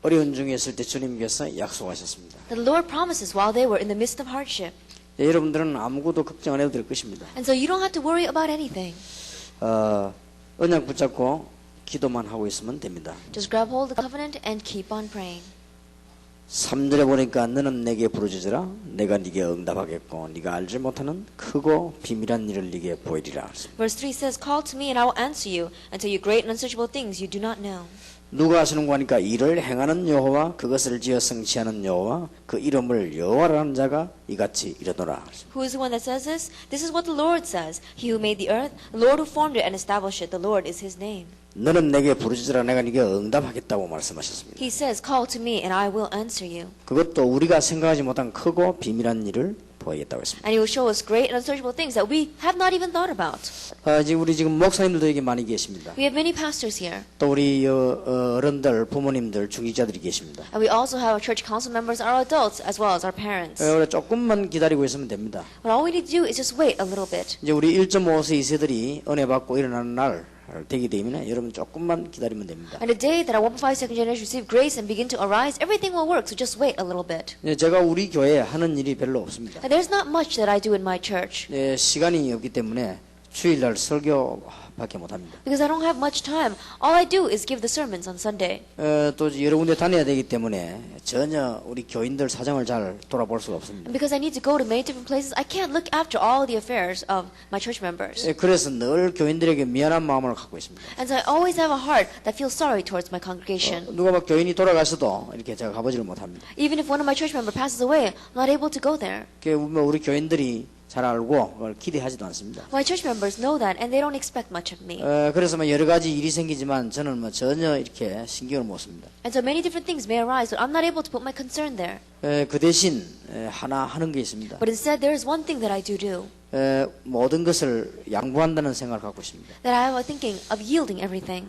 어려운 중에 있을 때 주님께서 약속하셨습니다. The Lord promises while they were in the midst of hardship. 네, 여러분들은 아무것도 걱정 안 해도 될 것입니다. And so you don't have to worry about anything. 언약 붙잡고 기도만 하고 있으면 됩니다. Just grab hold of the covenant and keep on praying. 3절에 보니까 너는 내게 부르짖으라 내가 네게 응답하겠고 네가 알지 못하는 크고 비밀한 일을 네게 보이리라. Verse 3 says, Call to me and I will answer you and tell you great and unsearchable things you do not know. 누가 하시는 거 하니까 이를 행하는 여호와 그것을 지어 성취하는 여호와 그 이름을 여호와라는 자가 이같이 이르노라. Who is the one that says this? This is what the Lord says. He who made the earth, the Lord who formed it and established it, the Lord is his name. 너는 내게 부르짖으라 내가 네게 응답하겠다고 말씀하셨습니다. He says, Call to me and I will answer you. 그것도 우리가 생각하지 못한 크고 비밀한 일을 보이겠다고 했습니다. And he will show us great and unsearchable things that we have not even thought about. 우리 지금 목사님들도 여기 많이 계십니다. We have many pastors here. 또 우리 어른들, 부모님들, 중직자들이 계십니다. And we also have our church council members, our adults, as well as our parents. 우리 조금만 기다리고 있으면 됩니다. But all we need to do is just wait a little bit. 이제 우리 1.5세 2세들이 은혜 받고 일어나는 날 되기 때문에 여러분 조금만 기다리면 됩니다. And the day that our 1.5 second generation receive grace and begin to arise, everything will work. So just wait a little bit. 제가 우리 교회에 하는 일이 별로 없습니다. And there's not much that I do in my church. 시간이 없기 때문에 주일날 설교밖에 못합니다. Because I don't have much time. All I do is give the sermons on Sunday. 또 여러 군데 다녀야 되기 때문에 전혀 우리 교인들 사정을 잘 돌아볼 수가 없습니다. And because I need to go to many different places, I can't look after all the affairs of my church members. 그래서 늘 교인들에게 미안한 마음을 갖고 있습니다. And so I always have a heart that feels sorry towards my congregation. 누가 막 교인이 돌아가서도 이렇게 제가 가보지를 못합니다. Even if one of my church members passes away, I'm not able to go there. 우리 교인들이 잘 알고 그걸 기대하지도 않습니다. My church members know that and they don't expect much of me. 그래서 여러 가지 일이 생기지만 저는 전혀 이렇게 신경을 못 씁니다. And so many different things may arise, but I'm not able to put my concern there. 그 대신 하나 하는 게 있습니다. But instead, there is one thing that I do. 모든 것을 양보한다는 생각을 갖고 있습니다. That I have a thinking of yielding everything.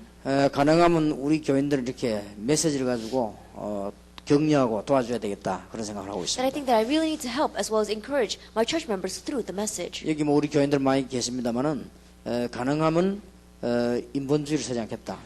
가능하면 우리 교인들을 이렇게 메시지를 가지고 격려하고 도와줘야 되겠다 그런 생각을 하고 That I 있습니다. think that I really need to help as well as encourage my church members through the message. 여기 우리 교인들 많이 계십니다만은 가능하면 인본주의를 쓰지 않겠다.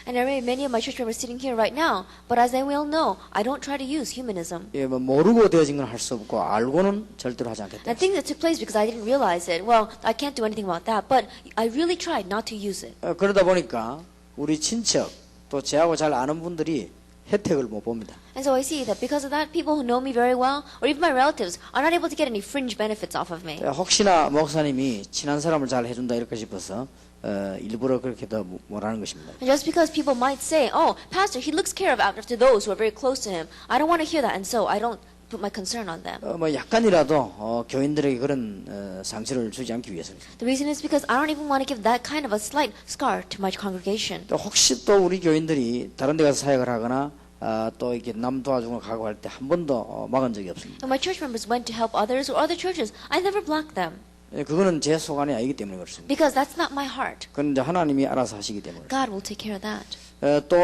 And there may be many of my church members sitting here right now, but as they will know, I don't try to use humanism. 모르고 되어진 건 할 수 없고 알고는 절대로 하지 않겠다. And I think that took place because I didn't realize it. Well, I can't do anything about that, but I really tried not to use it. 그러다 보니까 우리 친척 또 저하고 잘 아는 분들이 혜택을 못 봅니다. And so I see that because of that, people who know me very well, or even my relatives, are not able to get any fringe benefits off of me. 혹시나 목사님이 친한 사람을 잘 해준다 이렇게 싶어서 일부러 그렇게 더 뭐라는 것입니다. And just because people might say, oh, Pastor, he looks care of after those who are very close to him, I don't want to hear that, and so I don't put my concern on them. 약간이라도 교인들에게 그런 상처를 주지 않기 위해서입니다. The reason is because I don't even want to give that kind of a slight scar to my congregation. 또 혹시 또 우리 교인들이 다른 데 가서 사역을 하거나 또 이렇게 남 도와주고 가고 할 때 한 번도 막은 적이 없습니다. When my church members went to help others or other churches, I never blocked them. 그거는 제 소관이 아니기 때문에 그렇습니다. Because that's not my heart. 그건 이제 하나님이 알아서 하시기 때문에. God will take care of that. 또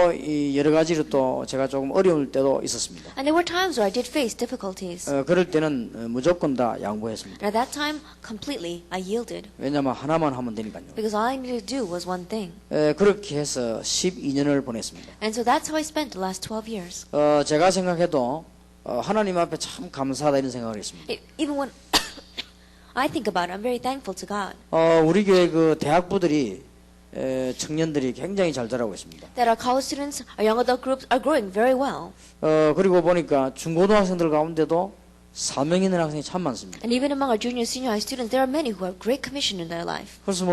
여러 가지로 또 제가 조금 어려울 때도 있었습니다. And there were times where I did face difficulties. 그럴 때는 무조건 다 양보했습니다. And at that time, completely, I yielded. 왜냐하면 하나만 하면 되니까요. Because all I needed to do was one thing. 그렇게 해서 12년을 보냈습니다. And so that's how I spent the last 12 years. 제가 생각해도 하나님 앞에 참 감사하다 이런 생각을 했습니다. Even when I think about it, I'm very thankful to God. 우리 교회 그 대학부들이 청년들이 굉장히 잘 자라고 있습니다. That our college students, our young adult groups are growing very well. 그리고 보니까 중고등학생들 가운데도 사명 있는 학생이 참 많습니다. And even among our junior, senior high students, there are many who have great commission in their life. 그래서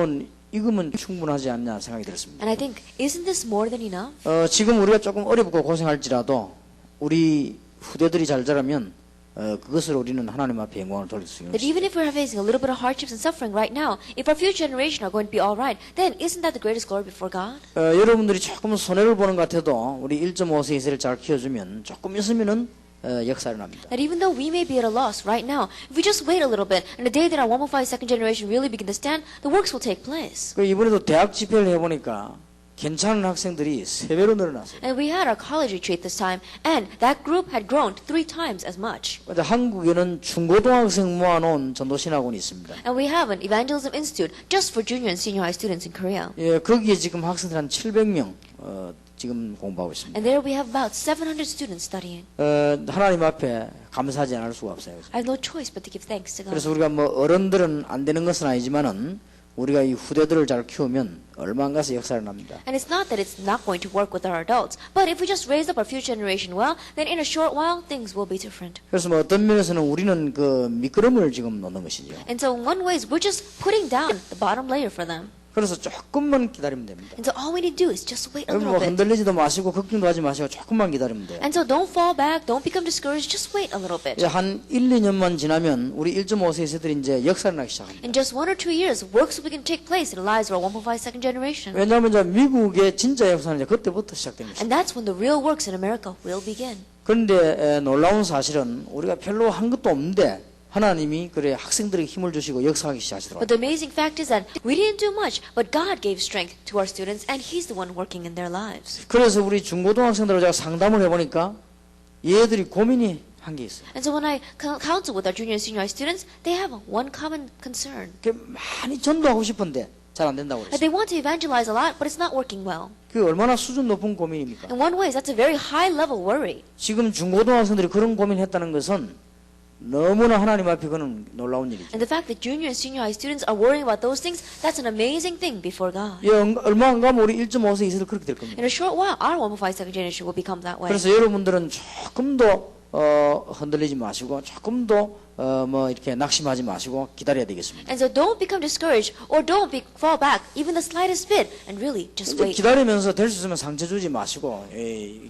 이거면 충분하지 않냐 생각이 들었습니다. And I think, isn't this more than enough? 지금 우리가 조금 어렵고 고생할지라도 우리 후대들이 잘 자라면 그것으로 우리는 하나님 앞에 영광을 돌릴 수 있는 That even if we're facing a little bit of hardships and suffering right now, if our future generation are going to be all right, then isn't that the greatest glory before God? 여러분들이 조금 손해를 보는 것 같아도 우리 1.5세 이세를 잘 키워주면 조금 있으면은 역사를 납니다. That even though we may be at a loss right now, if we just wait a little bit, and the day that our 1.5 second generation really begin to stand, the works will take place. 이번에도 대학 집회를 해보니까 괜찮은 학생들이 3배로 늘어났어요. And we had our college retreat this time, and that group had grown 3 times as much. 근데 한국에는 중고등학생 모아놓은 전도신학원이 있습니다. And we have an evangelism institute just for junior and senior high students in Korea. 예, 거기에 지금 학생들 한 700명 지금 공부하고 있습니다. And there we have about 700 students studying. 하나님 앞에 감사하지 않을 수가 없어요. I have no choice but to give thanks to God. 그래서 우리가 뭐 어른들은 안 되는 것은 아니지만은 우리가 이 후대들을 잘 키우면 얼마 안 가서 역사를 납니다. And it's not that it's not going to work with our adults, but if we just raise up our future generation well, then in a short while things will be different. 그래서 뭐 어떤 면에서는 우리는 그 밑거름을 지금 놓는 것이죠. And so in one way, we're just putting down the bottom layer for them. 그래서 조금만 기다리면 됩니다. And so all we need to do is just wait a 여러분 little 뭐 bit. 흔들리지도 마시고 걱정도 하지 마시고 조금만 기다리면 돼요. And so don't fall back, don't become discouraged, just wait a little bit. 이제 한 1, 2년만 지나면 우리 1.5세 세들이 이제 역사를 나기 시작합니다. In just 1 or 2 years, works will begin to take place in the lives of our 1.5 second generation. 왜냐하면 이제 미국의 진짜 역사는 이제 그때부터 시작됩니다. And that's when the real works in America will begin. 그런데 놀라운 사실은 우리가 별로 한 것도 없는데 하나님이 그래 학생들에게 힘을 주시고 역사하기 시작하시더라고요. But the amazing fact is that we didn't do much, but God gave strength to our students, and He's the one working in their lives. 그래서 우리 중고등학생들하고 제가 상담을 해보니까 얘들이 고민이 한 게 있어요. And so when I counsel with our junior and senior high students, they have one common concern. 많이 전도하고 싶은데 잘 안 된다고 That 그랬어요. they want to evangelize a lot, but it's not working well. 그게 얼마나 수준 높은 고민입니까? In one way, that's a very high level worry. 지금 중고등학생들이 그런 고민했다는 것은 너무나 하나님 앞에 그는 놀라운 일이죠. And the fact that junior and senior high students are worrying about those things, that's an amazing thing before God. 예, 얼마 안 가면 우리 1.5세 이세들 그렇게 될 겁니다. In a short while, our 1.5 second generation will become that way. 그래서 여러분들은 조금도 흔들리지 마시고 조금도 뭐 이렇게 낙심하지 마시고 기다려야 되겠습니다. And so don't become discouraged or don't fall back even the slightest bit and really just 이제 wait. 기다리면서 될 수 있으면 상처 주지 마시고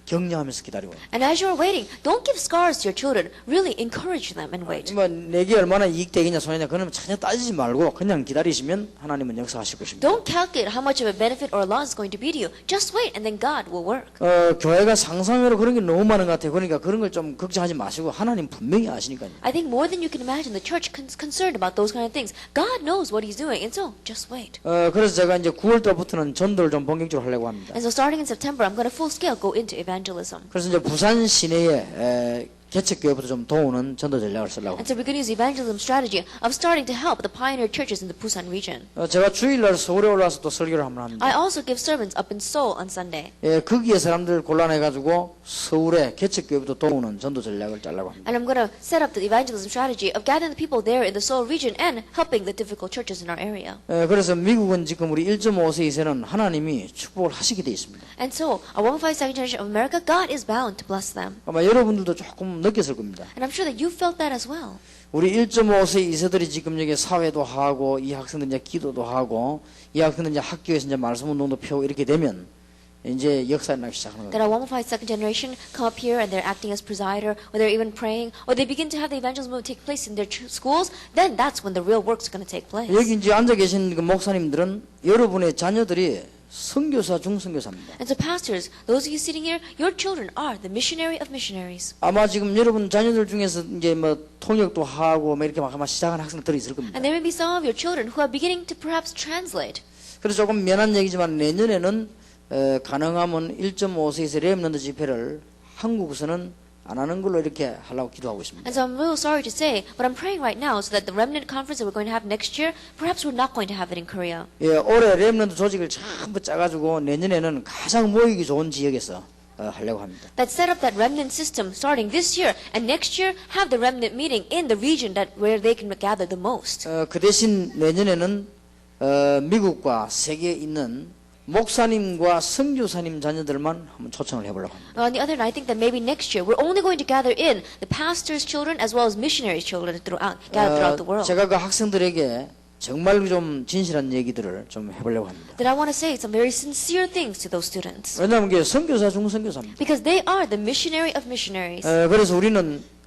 격려하면서 기다리고. And as you're waiting, don't give scars to your children. Really encourage them and wait. 뭐 내게 얼마나 이익되겠냐 손해냐 그러면 전혀 따지지 말고 그냥 기다리시면 하나님은 역사하실 것입니다. Don't calculate how much of a benefit or loss is going to be to you. Just wait and then God will work. 교회가 상상외로 그런 게 너무 많은 것 같아요. 그러니까 그런 걸 좀 걱정하지 마시고 하나님 분명히 아시니까요. I think more than you can imagine, the church is concerned about those kind of things. God knows what He's doing, and so just wait. 그래서 제가 이제 9월 달부터는 전도를 좀 본격적으로 하려고 합니다. And so starting in September, I'm going to full scale go into evangelism. 그래서 이제 부산 시내에 개척교회부터 좀 도우는 전도 전략을 쓰려고 And 합니다. so we're going to use the evangelism strategy of starting to help the pioneer churches in the Busan region. 제가 주일날 서울에 올라와서 또 설교를 한번 합니다. I also give sermons up in Seoul on Sunday. 예, 거기에 사람들 곤란해가지고 서울에 개척교회부터 도우는 전도 전략을 짜려고 합니다. And I'm going to set up the evangelism strategy of gathering the people there in the Seoul region and helping the difficult churches in our area. 예, 그래서 미국은 지금 우리 1.5세 이세는 하나님이 축복을 하시게 돼 있습니다. And so, our 1.5 second generation of America, God is bound to bless them. 아마 여러분들도 조금 느꼈을 겁니다. And I'm sure that you felt that as well. 우리 1.5세 이세들이 지금 여기 사회도 하고 이 학생들 이제 기도도 하고 이 학생들 이제 학교에서 이제 말씀 운동도 펴고 이렇게 되면 이제 역사를 나기 시작하는 That our 거예요. 1.5 second generation come up here and they're acting as presider, or they're even praying, or they begin to have the evangelism movement take place in their schools, then that's when the real work's going to take place. 여기 이제 앉아 계신 그 목사님들은 여러분의 자녀들이 선교사 중선교사입니다. And so pastors, those of you sitting here, your children are the missionary of missionaries. 아마 지금 여러분 자녀들 중에서 이제 뭐 통역도 하고 뭐 이렇게 막 아마 시작한 학생들이 있을 겁니다. And there may be some of your children who are beginning to perhaps translate. 그래서 조금 미안한 얘기지만 내년에는 가능하면 1.5세 이상 렘넌트 집회를 한국에서는 안 하는 걸로 이렇게 하려고 기도하고 있습니다. And so I'm real sorry to say, but I'm praying right now so that the remnant conference that we're going to have next year, perhaps we're not going to have it in Korea. 예, 올해 렘넌트 조직을 전부 짜가지고 내년에는 가장 모이기 좋은 지역에서 하려고 합니다. That set up that remnant system starting this year, and next year have the remnant meeting in the region where they can gather the most. 그 대신 내년에는 미국과 세계에 있는 목사님과 선교사님 자녀들만 한번 초청을 해보려고 합니다. On the other hand, I think that maybe next year we're only going to gather in the pastors' children as well as missionaries' children gathered throughout the world. 제가 그 학생들에게 정말 좀 진실한 얘기들을 좀 해보려고 합니다. That I want to say some very sincere things to those students. 왜냐하면 그게 선교사 중 선교사입니다. Because they are the missionary of missionaries. 그래서 우리는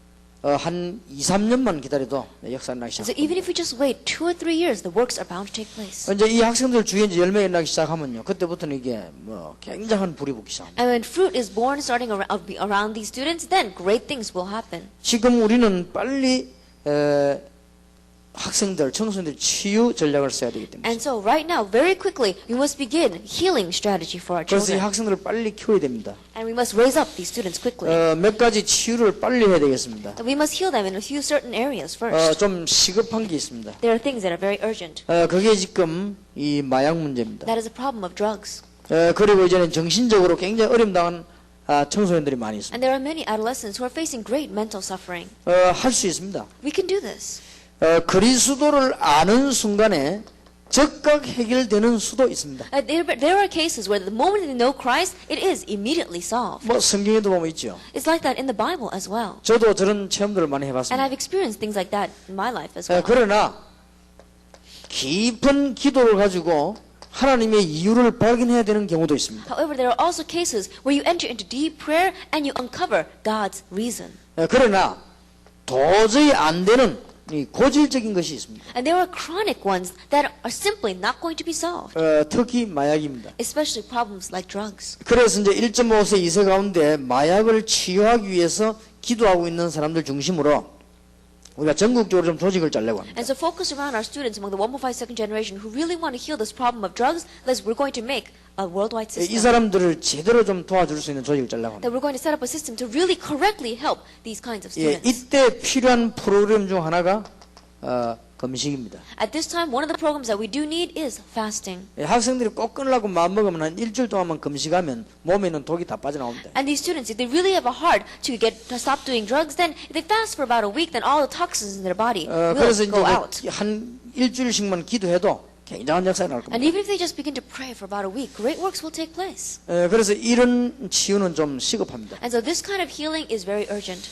한 2, 3년만 기다려도 역사를 나기 So 시작합니다. even if we just wait 2 or 3 years, the works are bound to take place. 이제 이 학생들 주위에 이제 열매가 나기 시작하면요, 그때부터는 이게 뭐 굉장한 불이 붙기 시작합니다. And when fruit is born starting around these students, then great things will happen. 지금 우리는 빨리 학생들, 청소년들 치유 전략을 써야 되기 때문에. And so right now, very quickly, we must begin healing strategy for our 그래서 이 children. 학생들을 빨리 키워야 됩니다. And we must raise up these students quickly. 몇 가지 치유를 빨리 해야 되겠습니다. And we must heal them in a few certain areas first. 좀 시급한 게 있습니다. There are things that are very urgent. 그게 지금 이 마약 문제입니다. That is a problem of drugs. 그리고 이제는 정신적으로 굉장히 어려움 당한 청소년들이 많이 있습니다. And there are many adolescents who are facing great mental suffering. 할 수 있습니다. We can do this. 그리스도를 아는 순간에 즉각 해결되는 수도 있습니다. There are cases where the moment they know Christ, it is immediately solved. 뭐 성경에도 보면 있죠. It's like that in the Bible as well. 저도 저런 체험들을 많이 And 해봤습니다. I've experienced things like that in my life as well. 그러나 깊은 기도를 가지고 하나님의 이유를 발견해야 되는 경우도 있습니다. However, there are also cases where you enter into deep prayer and you uncover God's reason. 그러나 도저히 안 되는 이 고질적인 것이 있습니다. And there are chronic ones that are simply not going to be solved, 특히 마약입니다. especially problems like drugs. 그래서 이제 1.5세 2세 가운데 마약을 치유하기 위해서 기도하고 있는 사람들 중심으로 우리가 전국적으로 좀 조직을 짜려고 합니다. And so focus around our students among the 1.5 second generation who really want to heal this problem of drugs, we're going to make a worldwide 이 system. 사람들을 제대로 좀 도와줄 수 있는 조직을 짜려고 합니다. That we're going to set up a system to really correctly help these kinds of students. 이때 필요한 프로그램 중 하나가 금식입니다. At this time, one of the programs that we do need is fasting. 학생들이 꼭 끊으려고 마음먹으면 한 일주일 동안만 금식하면 몸에 있는 독이 다 빠져나옵니다. And these students, if they really have a heart to stop doing drugs, then if they fast for about a week, then all the toxins in their body will 그래서 go out. 이제 한 일주일씩만 기도해도 굉장한 역사가 날 겁니다. And even if they just begin to pray for about a week, great works will take place. 그래서 이런 치유는 좀 시급합니다. And so this kind of healing is very urgent.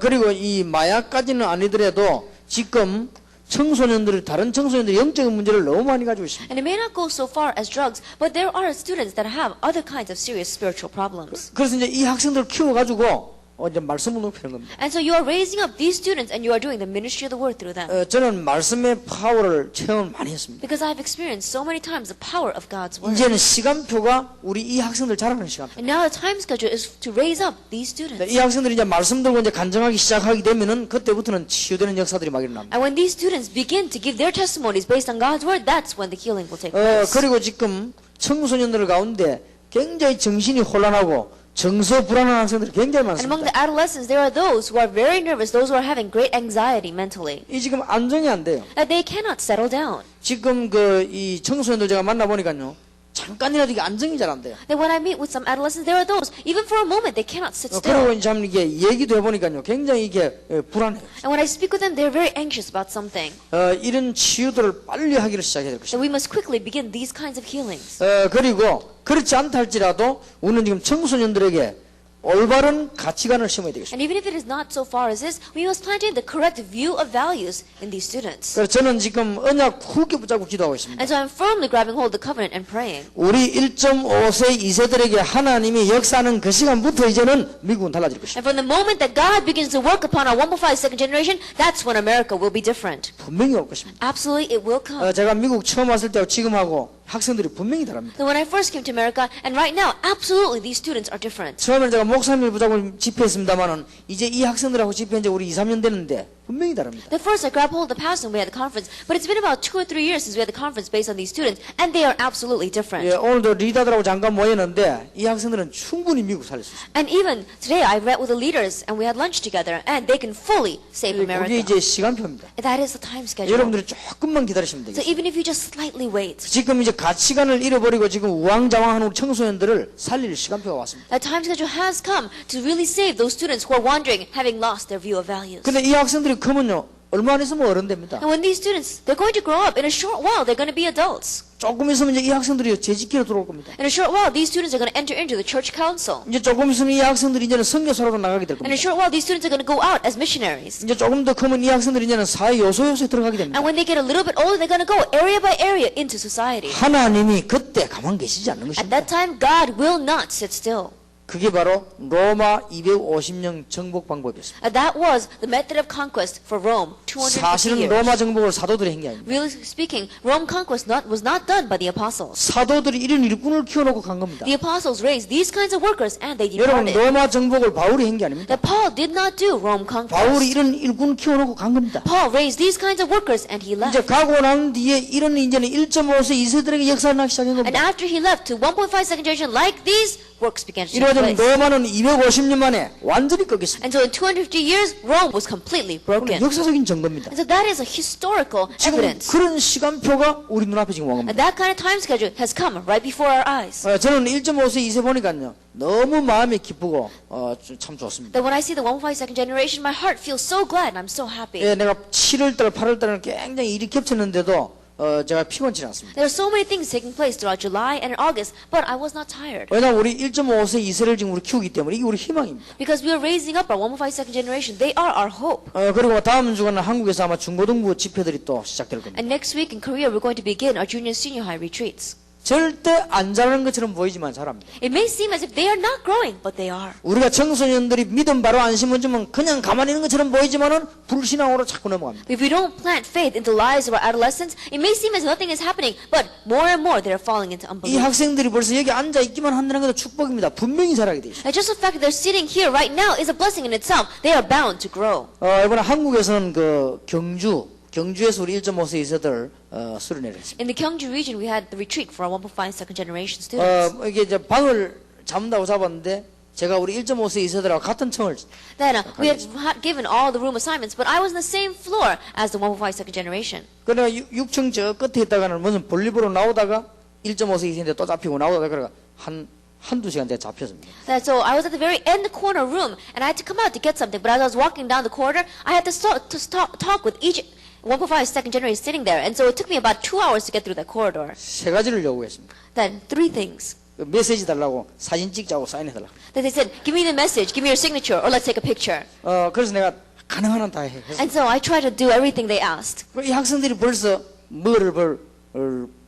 그리고 이 마약까지는 아니더라도 지금 청소년들이 다른 청소년들이 영적인 문제를 너무 많이 가지고 있습니다. And it may not go so far as drugs, but there are students that have other kinds of serious spiritual problems. 그래서 이제 이 학생들을 키워가지고 이제 말씀을 높이는 겁니다. And so you are raising up these students and you are doing the ministry of the word through them. 저는 말씀의 파워를 체험을 많이 했습니다. Because I've experienced so many times the power of God's word. 이제는 시간표가 우리 이 학생들 자라는 시간표. And now the time schedule is to raise up these students. 이 학생들이 이제 말씀 들고 이제 간증하기 시작하게 되면은 그때부터는 치유되는 역사들이 막 일어납니다. And when these students begin to give their testimonies based on God's word, that's when the healing will take place. 그리고 지금 청소년들 가운데 굉장히 정신이 혼란하고 정서 불안한 학생들이 굉장히 And among 많습니다. the adolescents, there are those who are very nervous, those who are having great anxiety mentally, 이 지금 안정이 안 돼요. that they cannot settle down. 지금 이 청소년들 제가 만나 보니까요. 잠깐이라도 이게 안정이 잘 안 돼요. That when I meet with some adolescents, there are those, even for a moment, they cannot sit 그리고 still. 참 이게 얘기도 해보니까요. 굉장히 이게 불안해요. And when I speak with them, they're very anxious about something. 이런 치유들을 빨리 하기를 시작해야 될 So 것입니다. we must quickly begin these kinds of healings. 그리고 그렇지 않다 할지라도 우리는 지금 청소년들에게 올바른 가치관을 심어야 되겠습니다. And even if it is not so far as this, we must plant in the correct view of values in these students. 그래서 저는 지금 언약 굳게 붙잡고 기도하고 있습니다. And so I'm firmly grabbing hold of the covenant and praying. 우리 1.5세, 2세들에게 하나님이 역사하는 그 시간부터 이제는 미국은 달라질 것입니다. And from the moment that God begins to work upon our 1.5 second generation, that's when America will be different. 분명히 올 것입니다. Absolutely, it will come. 제가 미국 처음 왔을 때하고 지금하고 학생들이 분명히 다릅니다. So when I first came to America, and right now, absolutely, these students are different. 처음에는 제가 목사님을 붙잡고 집회했습니다만은 이제 이 학생들하고 집회한 지 우리 2, 3년 됐는데 분명히 다릅니다. At first, I grabbed hold of the pastor when we had the conference, but it's been about 2 or 3 years since we had the conference based on these students, and they are absolutely different. 오늘도 리더들하고 잠깐 모였는데 이 학생들은 충분히 미국 살릴 수 있습니다. And even today, I met with the leaders, and we had lunch together, and they can fully save 그게 America. 이제 시간표입니다. That is the time schedule. 여러분들이 조금만 기다리시면 So 되겠습니다. even if you just slightly wait, 지금 이제 가치관을 잃어버리고 지금 우왕좌왕하는 우리 청소년들을 살릴 시간표가 왔습니다. that time schedule has come to really save those students who are wandering, having lost their view of values. 근데 이 학생들이 크면요 얼마 안 있으면 어른 됩니다. And when these students, they're going to grow up. In a short while, they're going to be adults. 조금 있으면 이제 이 학생들이 재직기로 들어올 겁니다. In a short while, these students are going to enter into the church council. 이제 조금 있으면 이 학생들이 이제는 선교사로 나가게 될 In a 겁니다. short while, these students are going to go out as missionaries. 이제 조금 더 크면 이 학생들이 이제는 사회 요소에 들어가게 됩니다. And when they get a little bit older, they're going to go area by area into society. 하나님이 그때 가만 계시지 않는 At 것입니다. that time, God will not sit still. 그게 바로 로마 250년 정복 방법이었습니다. That was the method of conquest for Rome 250 사실은 years. 로마 정복을 사도들이 한 게 아닙니다. Really speaking, Rome conquest was not done by the apostles. 사도들이 이런 일꾼을 키워놓고 간 겁니다. The apostles raised these kinds of workers and they 여러분, departed. 로마 정복을 바울이 한 게 아닙니다. That Paul did not do Rome 바울이 conquest. 이런 일꾼을 키워놓고 간 겁니다. Paul raised these kinds of workers and he 이제 left. 가고 난 뒤에 이런 이제는 1.5세 2세들에게 역사를 나기 시작한 And 겁니다. after he left to 1.5 second generation like these, works began to take 이러면 place. 로마는 250년 만에 완전히 꺾였습니다. And so in 250 years, Rome was completely broken. 역사적인 증거입니다. And so that is a historical 지금 evidence. 그런 시간표가 우리 눈앞에 지금 온 겁니다. And that kind of time schedule has come right before our eyes. 저는 1.5세 2세 보니까요 너무 마음이 기쁘고 참 좋습니다. That when I see the 1.5 second generation, my heart feels so glad and I'm so happy. 예, 내가 7월달 8월달은 굉장히 일이 겹쳤는데도 제가 피곤치 않습니다. There are so many things taking place throughout July and in August, but I was not tired. 왜냐하면 우리 1.5세 2세를 지금 우리 키우기 때문에 이게 우리 희망입니다. Because we are raising up our 1.5 second generation. They are our hope. 그리고 다음 주간은 한국에서 아마 중고등부 집회들이 또 시작될 겁니다. And next week in Korea, we're going to begin our junior and senior high retreats. 절대 안 자라는 것처럼 보이지만 잘합니다. It may seem as if they are not growing, but they are. 우리가 청소년들이 믿음 바로 안 심어주면 그냥 가만히 있는 것처럼 보이지만은 불신앙으로 자꾸 넘어갑니다. If we don't plant faith into the lives of our adolescents, it may seem as if nothing is happening, but more and more they are falling into 이 unbelief. 학생들이 벌써 여기 앉아 있기만 한다는 것도 축복입니다. 분명히 자라게 돼 있어요. And just the fact that they're sitting here right now is a blessing in itself. They are bound to grow. 이번에 한국에서는 그 경주에서 우리 1.5세 2세들 수련회를 했습니다. In the Gyeongju region, we had the retreat for our 1.5 second generation students. 이게 이제 방을 잡는다고 잡았는데 제가 우리 1.5세 2세들하고 같은 층을 Then we had given all the room assignments, but I was in the same floor as the 1.5 second generation. 그러나 6층 저 끝에 있다가는 무슨 볼일보러 나오다가 1.5세 2세인데 또 잡히고 나오다가 그래가 한두 시간 제가 잡혔습니다. So I was at the very end corner room, and I had to come out to get something. But as I was walking down the corridor, I had to talk with each 1.5 second generation sitting there. And so it took me about 2 hours to get through that corridor. 세 가지를 요구했습니다. Then 3 things. 메시지 달라고 사진 찍자고 사인해달라고. Then they said, give me the message, give me your signature, or let's take a picture. 그래서 내가 가능한 한 다 했어요. And so I tried to do everything they asked. 이 학생들이 벌써 뭐를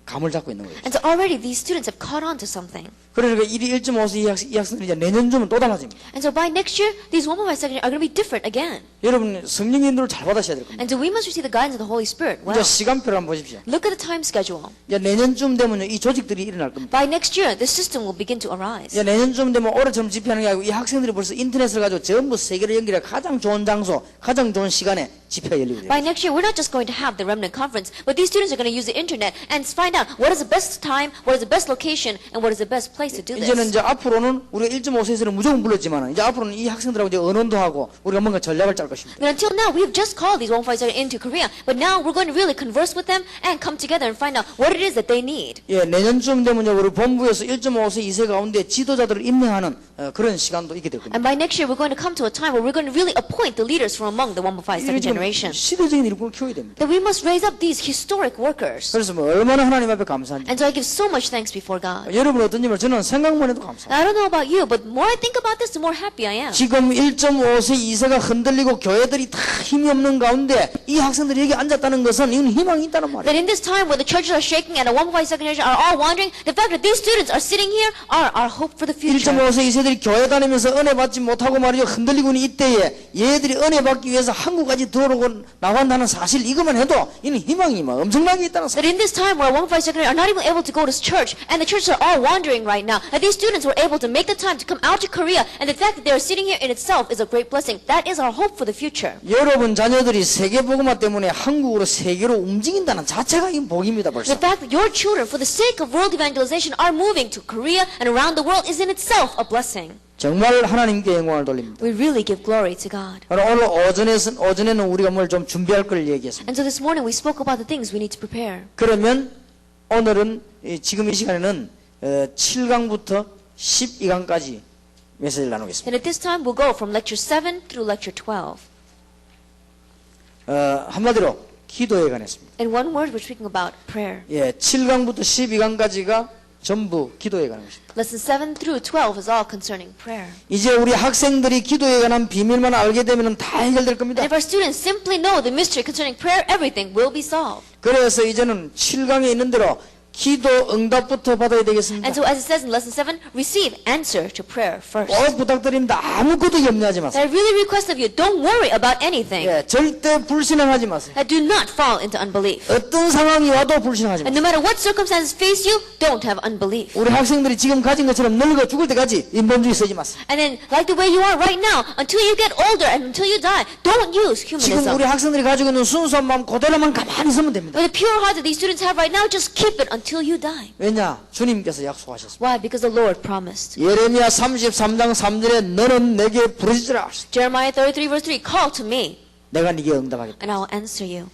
감을 잡고 있는 거예요. And so already these students have caught on to something. 그러니까 1.5세 이 학생들이 이제 내년 주면 또 달라집니다. And so by next year, these 1.5 second are going to be different again. 여러분 성령 인도를 잘 받으셔야 될 겁니다. And so we must receive the guidance of the Holy Spirit. Well, 이제 시간표를 한번 보십시오. look at the time schedule. 이제 내년쯤 되면요 이 조직들이 일어날 겁니다. By next year, the system will begin to arise. 이제 내년쯤 되면 올해처럼 집회하는 게 아니고 이 학생들이 벌써 인터넷을 가지고 전부 세계를 연결해 가장 좋은 장소, 가장 좋은 시간에 집회가 열리게 돼요. By next year, we're not just going to have the remnant conference, but these students are going to use the internet and find out what is the best time, what is the best location, and what is the best place to do 이제는 this. 이제 앞으로는 우리가 1.5세에서는 무조건 불렀지만 이제 앞으로는 이 학생들하고 이제 언론도 하고 우리가 뭔가 전략을 짤 것입니다. But until now, we've just called these 1.5 into Korea, but now we're going to really converse with them and come together and find out what it is that they need. 예, 내년쯤 되면요 우리 본부에서 1.5세 2세 가운데 지도자들을 임명하는 그런 시간도 있게 될 겁니다. And by next year, we're going to come to a time where we're going to really appoint the leaders from among the 1.5 second generation. 시대적인 일꾼을 키워야 됩니다. That we must raise up these historic workers. 그래서 뭐 얼마나 하나님 앞에 감사한지. And so I give so much thanks before God. 여러분 어떤지 저는 생각만 해도 감사합니다. I don't know about you, but the more I think about this, the more happy I am. 지금 1.5세 2세가 흔들리고 교회들이 다 힘이 없는 가운데 이 학생들이 여기 앉았다는 것은 이건 희망이 있다는 말이에요. That in this time where the churches are shaking and the 1.5 second generation are all wandering, the fact that these students are sitting here are our hope for the future. 1.5세 2세들이 교회 다니면서 은혜 받지 못하고 말이죠. 흔들리고 있는 이때에 얘들이 은혜 받기 위해서 한국까지 들어오고 나간다는 사실 이것만 해도 이는 희망이 막 엄청나게 있다는 사실. That in this time where 1.5 second are not even able to go to church and the churches are all wandering right now, that these students were able to make the time to come out to Korea, and the fact that they are sitting here in itself is a great blessing. That is our hope for the future. 여러분 자녀들이 세계 복음화 때문에 한국으로 세계로 움직인다는 자체가 이 복입니다 벌써. The fact that your children, for the sake of world evangelization, are moving to Korea and around the world is in itself a blessing. 정말 하나님께 영광을 돌립니다. We really give glory to God. 오늘 오전에는 우리가 뭘 좀 준비할 걸 얘기했습니다. And so this morning we spoke about the things we need to prepare. 그러면 오늘은 지금 이 시간에는 7강부터 12강까지 메시지를 나누겠습니다. And at this time we'll go from lecture 7 through lecture 12. 한마디로 기도에 관했습니다. In one word, we're speaking about prayer. 7강부터 12강까지가 전부 기도에 관한 것입니다. Lesson 7 through 12 is all concerning prayer. 이제 우리 학생들이 기도에 관한 비밀만 알게 되면 다 해결될 겁니다. And if our students simply know the mystery concerning prayer, everything will be solved. 그래서 이제는 7강에 있는 대로 기도 응답부터 받아야 되겠습니다. And so as it says in lesson 7, receive answer to prayer first. 꼭 부탁드립니다. 아무것도 염려하지 마세요. I really request of you, don't worry about anything. 예, 절대 불신앙하지 마세요. Do not fall into unbelief. 어떤 상황이 와도 불신앙하지 And 마세요. no matter what circumstances face you, don't have unbelief. 우리 학생들이 지금 가진 것처럼 늙어 죽을 때까지 인본주의 쓰지 마세요. And then, like the way you are right now, until you get older and until you die, don't use 지금 humanism. 우리 학생들이 가지고 있는 순수한 마음 그대로만 가만히 있으면 됩니다. With the pure heart that these students have right now, just keep it until you die. 왜냐? 주님께서 약속하셨습니다. Why? Because the Lord promised. 예레미야 33장 3절에 너는 내게 부르짖으라. Jeremiah 33 verse 3, call to me, 내가 네게 응답하겠다. and I will answer you.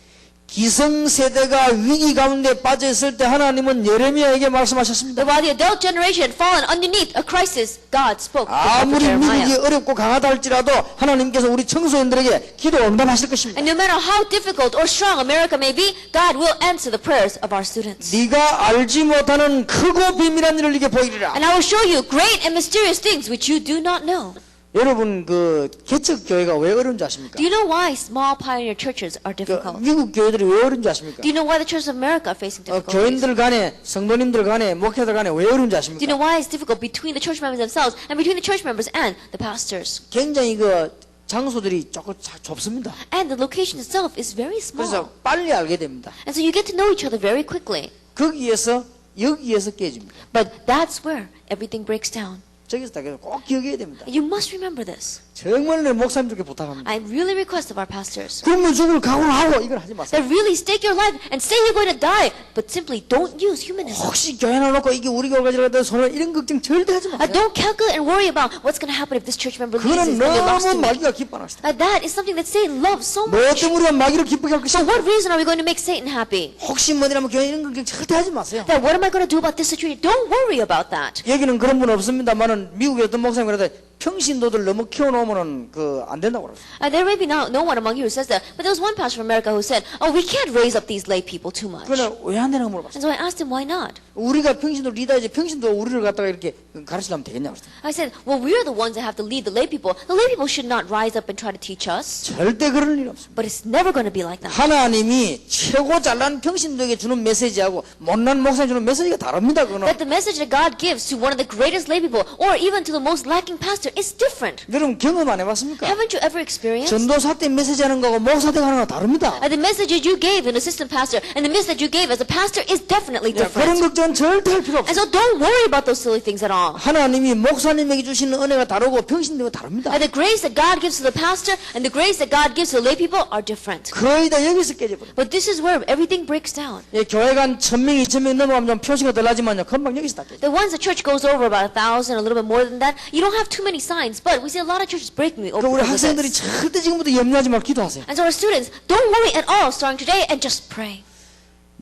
기성세대가 위기 가운데 빠져 있을 때 하나님은 예레미야에게 말씀하셨습니다. That while the adult generation had fallen underneath a crisis, God spoke to 아무리 Jeremiah. 미국이 어렵고 강하다 할지라도 하나님께서 우리 청소년들에게 기도 응답하실 것입니다. And no matter how difficult or strong America may be, God will answer the prayers of our students. 네가 알지 못하는 크고 비밀한 일을 네게 보이리라. And I will show you great and mysterious things which you do not know. 여러분 그 개척 교회가 왜 어려운지 아십니까? Do you know why small pioneer churches are 그 difficult? 미국 교회들이 왜 어려운지 아십니까? Do you know why the churches of America are facing difficulties? 교인들 간에 성도님들 간에 목회들 간에 왜 어려운지 Do you 아십니까? know why it's difficult between the church members themselves and between the church members and the pastors? 굉장히 그 장소들이 조금 좁습니다. And the location itself is very 그래서 small. 빨리 알게 됩니다. And so you get to know each other very quickly. 거기에서 여기에서 깨집니다. But that's where everything breaks down. 저기서 다 깨져. 꼭 기억해야 됩니다. You must remember this. 정말 내 목사님들께 부탁합니다. I really request of our pastors 굶어 죽을 각오를 하고 이걸 하지 마세요. that really stake your life and say you're going to die, but simply don't use humanism. 혹시 교회 나놓고 이게 우리 교회가 지나가다 손을 이런 걱정 절대 하지 마세요. Don't calculate and worry about what's going to happen if this church member leaves. 그거는 Is going to be lost to 너무 me. 마귀가 기뻐하시다. That is something that Satan loves so 뭐 much. 때문에 우리가 마귀를 기쁘게 할 For 것인가? what reason are we going to make Satan happy? 혹시 뭐냐면 교회 이런 걱정 절대 하지 마세요. That what am I going to do about this situation? Don't worry about that. 여기는 그런 분 없습니다만은 미국의 어떤 목사님 그래도 평신도들 너무 키워놓으면은 그 안 된다고 그랬어요. There may be no one among you who says that, but there was one pastor from America who said, "Oh, we can't raise up these lay people too much." 그러나 왜 안 되냐고 물어봤어요. And so I asked him, why not? 우리가 평신도 리더이지 평신도 우리를 갖다가 이렇게 가르치려면 되겠냐고 그랬어요. I said, well, we're the ones that have to lead the lay people. The lay people should not rise up and try to teach us. 절대 그럴 일 없습니다. But it's never going to be like that. 하나님이 최고 잘난 평신도에게 주는 메시지하고 못난 목사에 주는 메시지가 다릅니다. 그거는. That the message that God gives to one of the greatest lay people, or even to the most lacking pastor, is different. 여러분 경험 안 해봤습니까? Haven't you ever experienced? 전도사 때 메시지하는 거하고 목사 때 하는 거 다릅니다. The message that you gave an assistant pastor and the message that you gave as a pastor is definitely 그런 different. 걱정은 절대 할 필요 And 없어요. so don't worry about those silly things at all. 하나님이 목사님에게 주시는 은혜가 다르고 평신도가 다릅니다. And the grace that God gives to the pastor and the grace that God gives to the lay people are different. 거의 다 여기서 깨져버려요. But this is where everything breaks down. 예, 교회가 한 1000명, 2000명 넘어가면 좀 표시가 덜 나지만요. 금방 여기서 다 깨져요. The ones the church goes over about 1,000, a little bit more than that, you don't have too many signs. But we see a lot of churches breaking over 우리 because of 학생들이 this. 절대 지금부터 염려하지 말고 기도하세요. And so our students, don't worry at all starting today and just pray.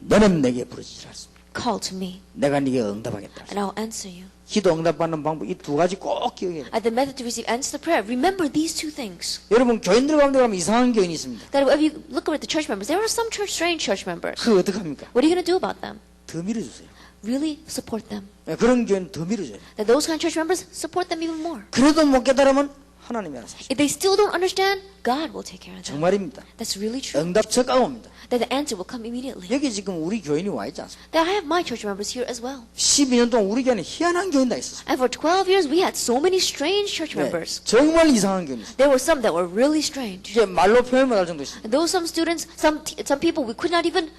너는 내게 부르짖으라. Call to me 내가 네게 응답하겠다. and I'll answer you. 기도 응답받는 방법 이 두 가지 꼭 기억해야 돼요. The method to receive answer to prayer. Remember these two things. 여러분 교인들 가운데 가면 이상한 교인이 있습니다. That if you look over at the church members, there are some strange church members. 그거 어떡합니까? What are you going to do about them? 더 밀어주세요. Really support them. 예, 그런 교인 더 밀어줘요. That those kind of church members, support them even more. 그래도 못 깨달으면 하나님이 알아서 하시죠. If they still don't understand, God will take care of them. 정말입니다. That's really true. 응답 적강 옵니다. That the answer will come immediately. 여기 지금 우리 교인이 와 있지 않습니까? That I have my church members here as well. 12년 동안 우리 교회는 희한한 교인 다 있었어요. And for 12 years, we had so many strange church 네, members. 정말 이상한 교인이 있어요. There were some that were really strange. 이제 말로 표현 못할 정도 있어요. And those some students, some people we could not even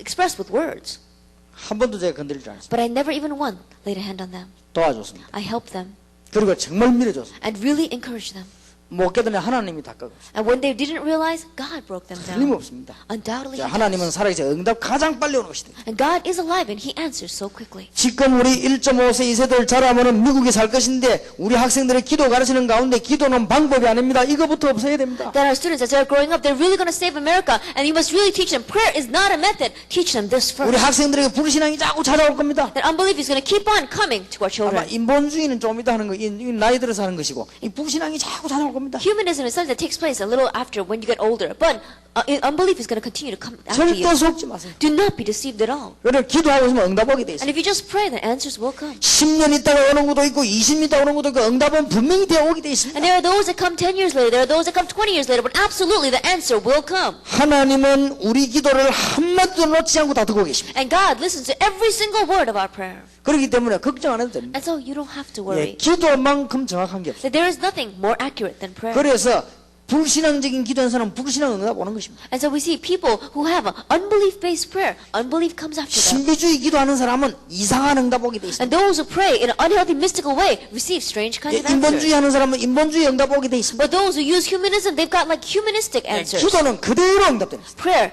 express with words. 한 번도 제가 건드리지 않았어요. But I never even once laid a hand on them. 도와줬습니다. I helped them 그리고 정말 밀어줬습니다. and really encouraged them. 못 깨달으니 하나님이 다 깎았어요. And when they didn't realize, God broke them down. 틀림없습니다. Undoubtedly, 자, He 하나님은 does. 살아계셔 응답 가장 빨리 오는 것이다. And God is alive and He answers so quickly. 지금 우리 1.5세 2세들 자라면은 미국에 살 것인데 우리 학생들의 기도 가르치는 가운데 기도는 방법이 아닙니다. 이거부터 없어야 됩니다. That our students, as they're growing up, they're really going to save America, and you must really teach them. Prayer is not a method. Teach them this 우리 first. 학생들에게 불신앙이 자꾸 찾아올 겁니다. That unbelief is going to keep on coming to our 아마 children. 인본주의는 좀 이따 하는 거, 이 나이 들어서 하는 것이고 이 불신앙이 자꾸 찾아올 겁니다. 겁니다. Humanism is something that takes place a little after when you get older, but unbelief is going to continue to come after 절대 you. 속지 마세요. Do not be deceived at all. 그래 기도하고 있으면 응답 오게 돼 And 있어요. if you just pray, then answers will come. 10년 있다가 오는 것도 있고 20년 있다가 오는 것도 있고 응답은 분명히 되어 오게 돼 있습니다. And there are those that come 10 years later, there are those that come 20 years later, but absolutely the answer will come. 하나님은 우리 기도를 한마디도 놓지 않고 다 듣고 계십니다. And God listens to every single word of our prayer. 그렇기 때문에 걱정 안 해도 됩니다. And so you don't have to 예, worry. 기도만큼 정확한 게 없어요. That there is nothing more accurate than prayer. 그래서 불신앙적인 기도하는 사람은 불신앙 응답 오는 것입니다. And so we see people who have an unbelief-based prayer, unbelief comes after them. 신비주의 기도하는 사람은 이상한 응답 오게 돼 있습니다. And those who pray in an unhealthy, mystical way receive strange kinds 예, of 인본주의 answers. 하는 사람은 인본주의 응답 오게 돼 있습니다. But those who use humanism, they've got like humanistic answers. 기도는 그대로 응답됩니다. Prayer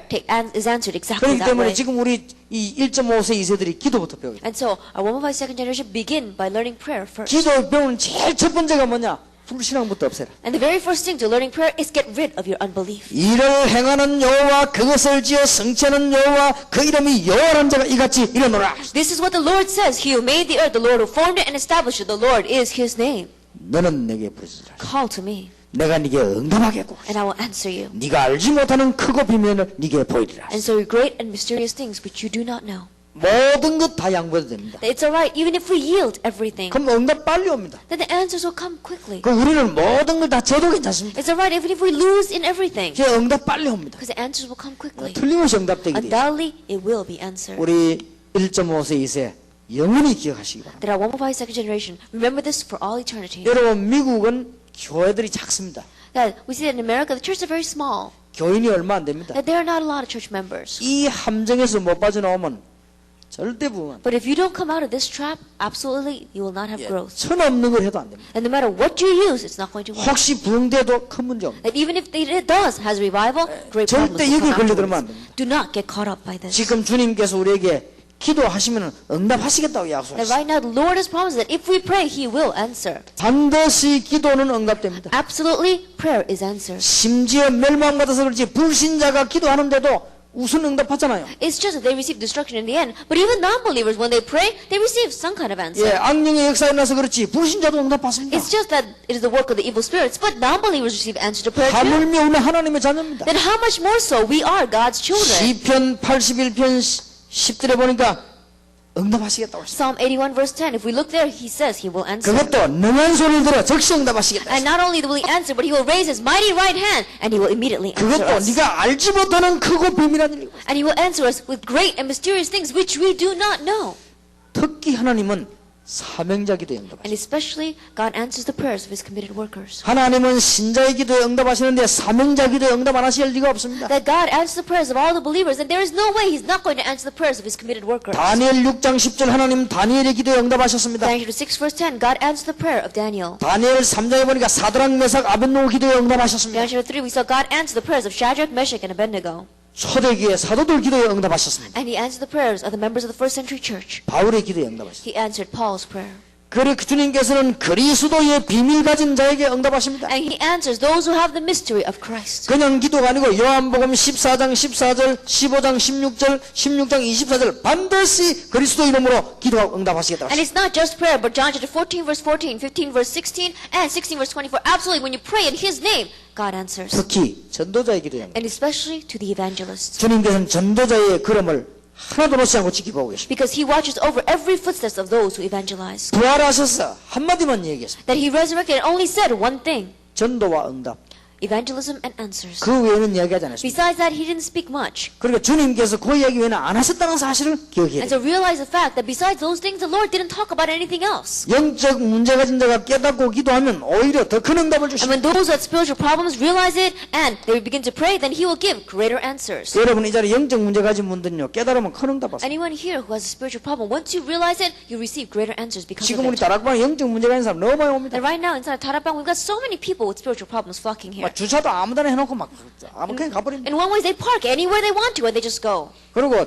is answered exactly 그렇기 that 때문에 way. 지금 우리 이 1.5세 2세들이 기도부터 배워요. And so our 1.5 second generation begin by learning prayer first. 기도 배우는 제일 첫 번째가 뭐냐? 불신앙부터 없애라. And the very first thing to learning prayer is get rid of your unbelief. 이를 행하는 여호와 그것을 지어 성취하는 여호와 그 이름이 여호와라는 자가 이같이 일어노라. This is what the Lord says. He who made the earth, the Lord who formed it and established it, the Lord is his name. 너는 내게 부르짖으라. Call to me, 내가 네게 응답하겠고 and I will answer you. 네가 알지 못하는 크고 비밀을 네게 보이리라. And so great and mysterious things which you do not know. 모든 것 다 양보해도 됩니다. It's alright, even if we yield everything, 그럼 응답 빨리 옵니다. then the answers will come quickly. 그 우리는 모든 걸 다 져도 괜찮습니다. It's alright, even if we lose in everything, 그 응답 빨리 옵니다. because the answers will come quickly. 틀림없이 응답되게 돼요. Undoubtedly, it will be answered. 우리 1.5세 2세 영원히 기억하시기 바랍니다. That our 1.5 second generation, remember this for all eternity. 여러분 미국은 교회들이 작습니다. That we see that in America, the churches are very small. 교인이 얼마 안 됩니다. That there are not a lot of church members. 이 함정에서 못 빠져나오면 절대 부흥. But if you don't come out of this trap, absolutely, you will not have growth. 천 없는 걸 해도 안 됩니다. And no matter what you use, it's not going to work. 혹시 부흥돼도 큰 문제 없습니다. That even if it does, has revival, great problems 절대 will 여기 come 걸려들면 안 afterwards. 됩니다. Do not get caught up by this. 지금 주님께서 우리에게 기도하시면 응답하시겠다고 That 약속하셨어요. right now, the Lord has promised that if we pray, He will answer. 반드시 기도는 응답됩니다. Absolutely, prayer is answered. 심지어 멸망받아서 그렇지 불신자가 기도하는데도 우선 응답하잖아요. It's just that they receive destruction in the end. But even non-believers, when they pray, they receive some kind of answer. 예, 악령의 역사에 나서 그렇지 불신자도 응답받습니다. It's just that it is the work of the evil spirits, but non-believers receive answer to prayer too. 하물며 우리 하나님의 자녀입니다. Then how much more so we are God's children? 시편 81편 10절에 보니까 응답하시겠다고 하셨어요. Psalm 81 verse 10, if we look there, He says He will answer. 그것도 능한 소리를 들어 즉시 응답하시겠다. And not only will He answer, but He will raise His mighty right hand, and He will immediately answer 그것도 us. 네가 알지 못하는 크고 비밀한 일이고. And He will answer us with great and mysterious things which we do not know. 특히 하나님은 사명자 기도에 And 응답하시죠. especially, God answers the prayers of His committed workers. 하나님은 신자의 기도에 응답하시는데 사명자 기도에 응답 안 하실 리가 없습니다. That God answers the prayers of all the believers, and there is no way He's not going to answer the prayers of His committed workers. 다니엘 6장 10절 하나님 다니엘의 기도에 응답하셨습니다. Daniel 6 verse 10, God answered the prayer of Daniel. 다니엘 3장에 보니까 사드락 메삭 아벤노고 기도에 응답하셨습니다. Daniel 3, we saw God answer the prayers of Shadrach, Meshach, and Abednego. 초대기의 사도들 기도에 응답하셨습니다. And He answered the prayers of the members of the first century church. 바울의 기도에 응답하셨습니다. He answered Paul's prayer. 그래 주님께서는 그리스도의 비밀 가진 자에게 응답하십니다. And He answers those who have the mystery of Christ. 그냥 기도가 아니고 요한복음 14장 14절 15장 16절 16장 24절 반드시 그리스도 이름으로 기도하고 응답하시겠다. And it's not just prayer, but John chapter 14 verse 14, 15 verse 16, and 16 verse 24. Absolutely, when you pray in His name, God answers. 특히 전도자의 기도에 응답. And especially to the evangelists. 주님께서는 전도자의 걸음을 하나도 놓지 않고 지켜보고 계십니다. Because He watches over every footsteps of those who evangelize. 부활하셔서 한마디만 얘기했습니다. That He resurrected and only said one thing. 전도와 응답. Evangelism and answers. 그 외에는 이야기하지 않았습니다. Besides that, He didn't speak much. 그러니까 주님께서 그 이야기 외에는 안 하셨다는 사실을 기억해야 And 돼요. so realize the fact that besides those things, the Lord didn't talk about anything else. 영적 문제 가진 자가 깨닫고 기도하면 오히려 더 큰 응답을 And 주십니다. when those with spiritual problems realize it and they begin to pray, then He will give greater answers. 여러분 이 자리에 영적 문제 가진 분들은요 깨달으면 큰 응답 받습니다. Anyone here who has a spiritual problem, once you realize it, you receive greater answers because 지금 of 우리 it. 다락방에 영적 문제 가진 사람 너무 많이 옵니다. And right now inside Tarapang, we've got so many people with spiritual problems flocking here. 막 주차도 아무데나 해놓고 막 아무 그냥 가버립니다. In one way, they park anywhere they want to and they just go. 그리고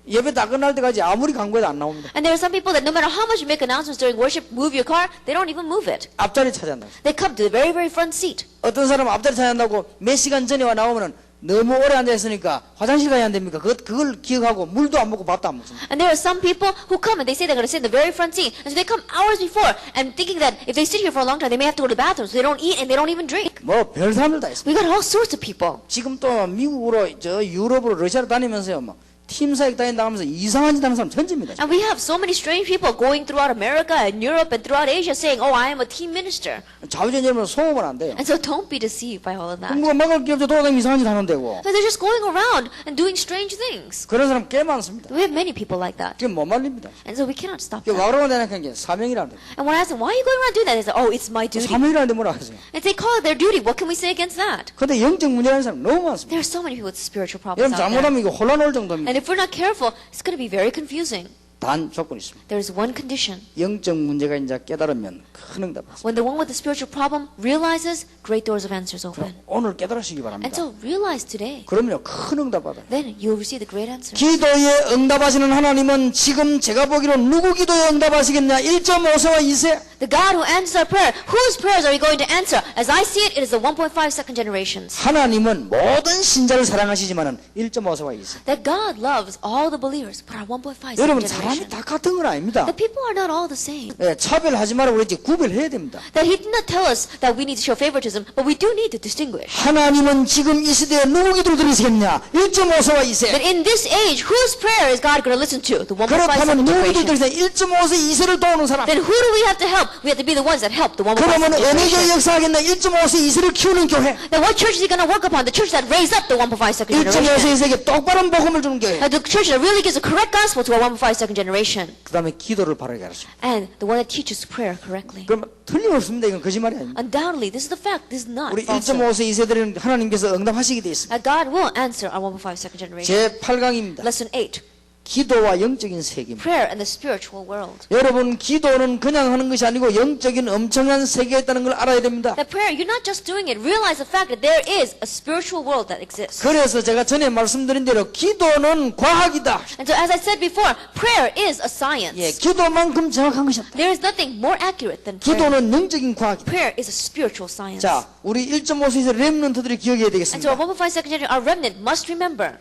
예배 다 끝날 때까지 아무리 강구해도 안 나옵니다. And there are some people that no matter how much you make announcements during worship, move your car, they don't even move it. 앞자리 차지한다. They come to the very, very front seat. 어떤 사람은 앞자리 차지한다고 몇 시간 전에 와 나오면은 너무 오래 앉아있으니까 화장실 가야 안 됩니까? 그걸 기억하고 물도 안 먹고 밥도 안 먹습니다. And there are some people who come and they say they're going to sit in the very front seat. And so they come hours before and thinking that if they sit here for a long time, they may have to go to the bathroom. So they don't eat and they don't even drink. 뭐 별 사람들 다 있습니다. We got all sorts of people. 지금 또 미국으로 저 유럽으로 러시아로 다니면서요. 막 팀 사역 다닌다 하면서 이상한 짓 하는 사람 천지입니다. And we have so many strange people going throughout America and Europe and throughout Asia saying, oh, I am a team minister. 자유전 여러분 속으면 안 돼요. And so don't be deceived by all of that. 공부가 막을 게 없어 돌아다니면 이상한 짓 하면 되고. So they're just going around and doing strange things. 그런 사람 꽤 많습니다. We have many people like that. 그게 못 말립니다. And so we cannot stop 그 that. 와그러면 되는 게 사명이라는 데. And when I ask them, why are you going around doing that? They say, oh, it's my duty. 사명이라는데 뭐라 하세요? And they call it their duty. What can we say against that? 근데 영적 문제라는 사람 너무 많습니다. There are so many people with spiritual problems 여러분 out there. 잘못하면 이거 혼란 올 정도입니다. And if we're not careful, it's going to be very confusing. 단 조건이 있습니다. There is one condition. 영적 문제가 이제 깨달으면 큰 응답 받습니다. When the one with the spiritual problem realizes, great doors of answers open. 오늘 깨달으시기 And 바랍니다. so realize today. 그러면요 큰 응답 받아요. Then you'll receive the great answer. 기도에 응답하시는 하나님은 지금 제가 보기로 누구 기도에 응답하시겠냐? 1.5세와 2세. The God who answers our prayer, whose prayers are we going to answer? As I see it, it is the 1.5 second generations. 하나님은 모든 신자를 사랑하시지만은 1.5세와 2세. That God loves all the believers, but our 1.5 second 여러분 사람이 generation. 다 같은 건 아닙니다. The people are not all the same. 예, 차별하지 말라고 그랬지 구별해야 됩니다. That He did not tell us that we need to show favoritism, but we do need to distinguish. 하나님은 지금 이 시대에 누구 기도를 들으시겠냐? 1.5세와 2세. That in this age, whose prayer is God going to listen to? The 1.5 그렇다면 second 누구 기도를 generation. 들으시겠냐? 1.5세 2세를 도우는 사람. Then who do we have to help? We have to be the ones that help the 1.5 그러면 second 어느 교회 generation. 역사하겠냐? 1.5세 2세를 키우는 교회. Then what church is He going to work upon? The church that raise up the 1.5 second 1.5세 generation. 2세에게 똑바른 복음을 주는 교회. The church that really gives the correct gospel to our 1.5 second generation. 그 다음에 기도를 바르게 가르쳐. And the one that teaches prayer correctly. 그럼 틀림없습니다. 이건 거짓말이 아닙니다. Undoubtedly, this is the fact. This is not 우리 falsehood. 1.5세 2세들은 하나님께서 응답하시게 되어 있습니다. That God will answer our 1.5 second generation. 제 8강입니다. Lesson 8. 기도와 영적인 세계입니다. Prayer and the spiritual world. 여러분 기도는 그냥 하는 것이 아니고 영적인 엄청난 세계가 있다는 걸 알아야 됩니다. That prayer, you're not just doing it. Realize the fact that there is a spiritual world that exists. 그래서 제가 전에 말씀드린 대로 기도는 과학이다. And so as I said before, prayer is a science. 예, 기도만큼 정확한 것이 없다. There is nothing more accurate than prayer. 기도는 영적인 과학이다. Prayer is a spiritual science. 자, 우리 1.5세에서 렘넌트들이 기억해야 And so 되겠습니다. our 1.5 second generation, our remnant must remember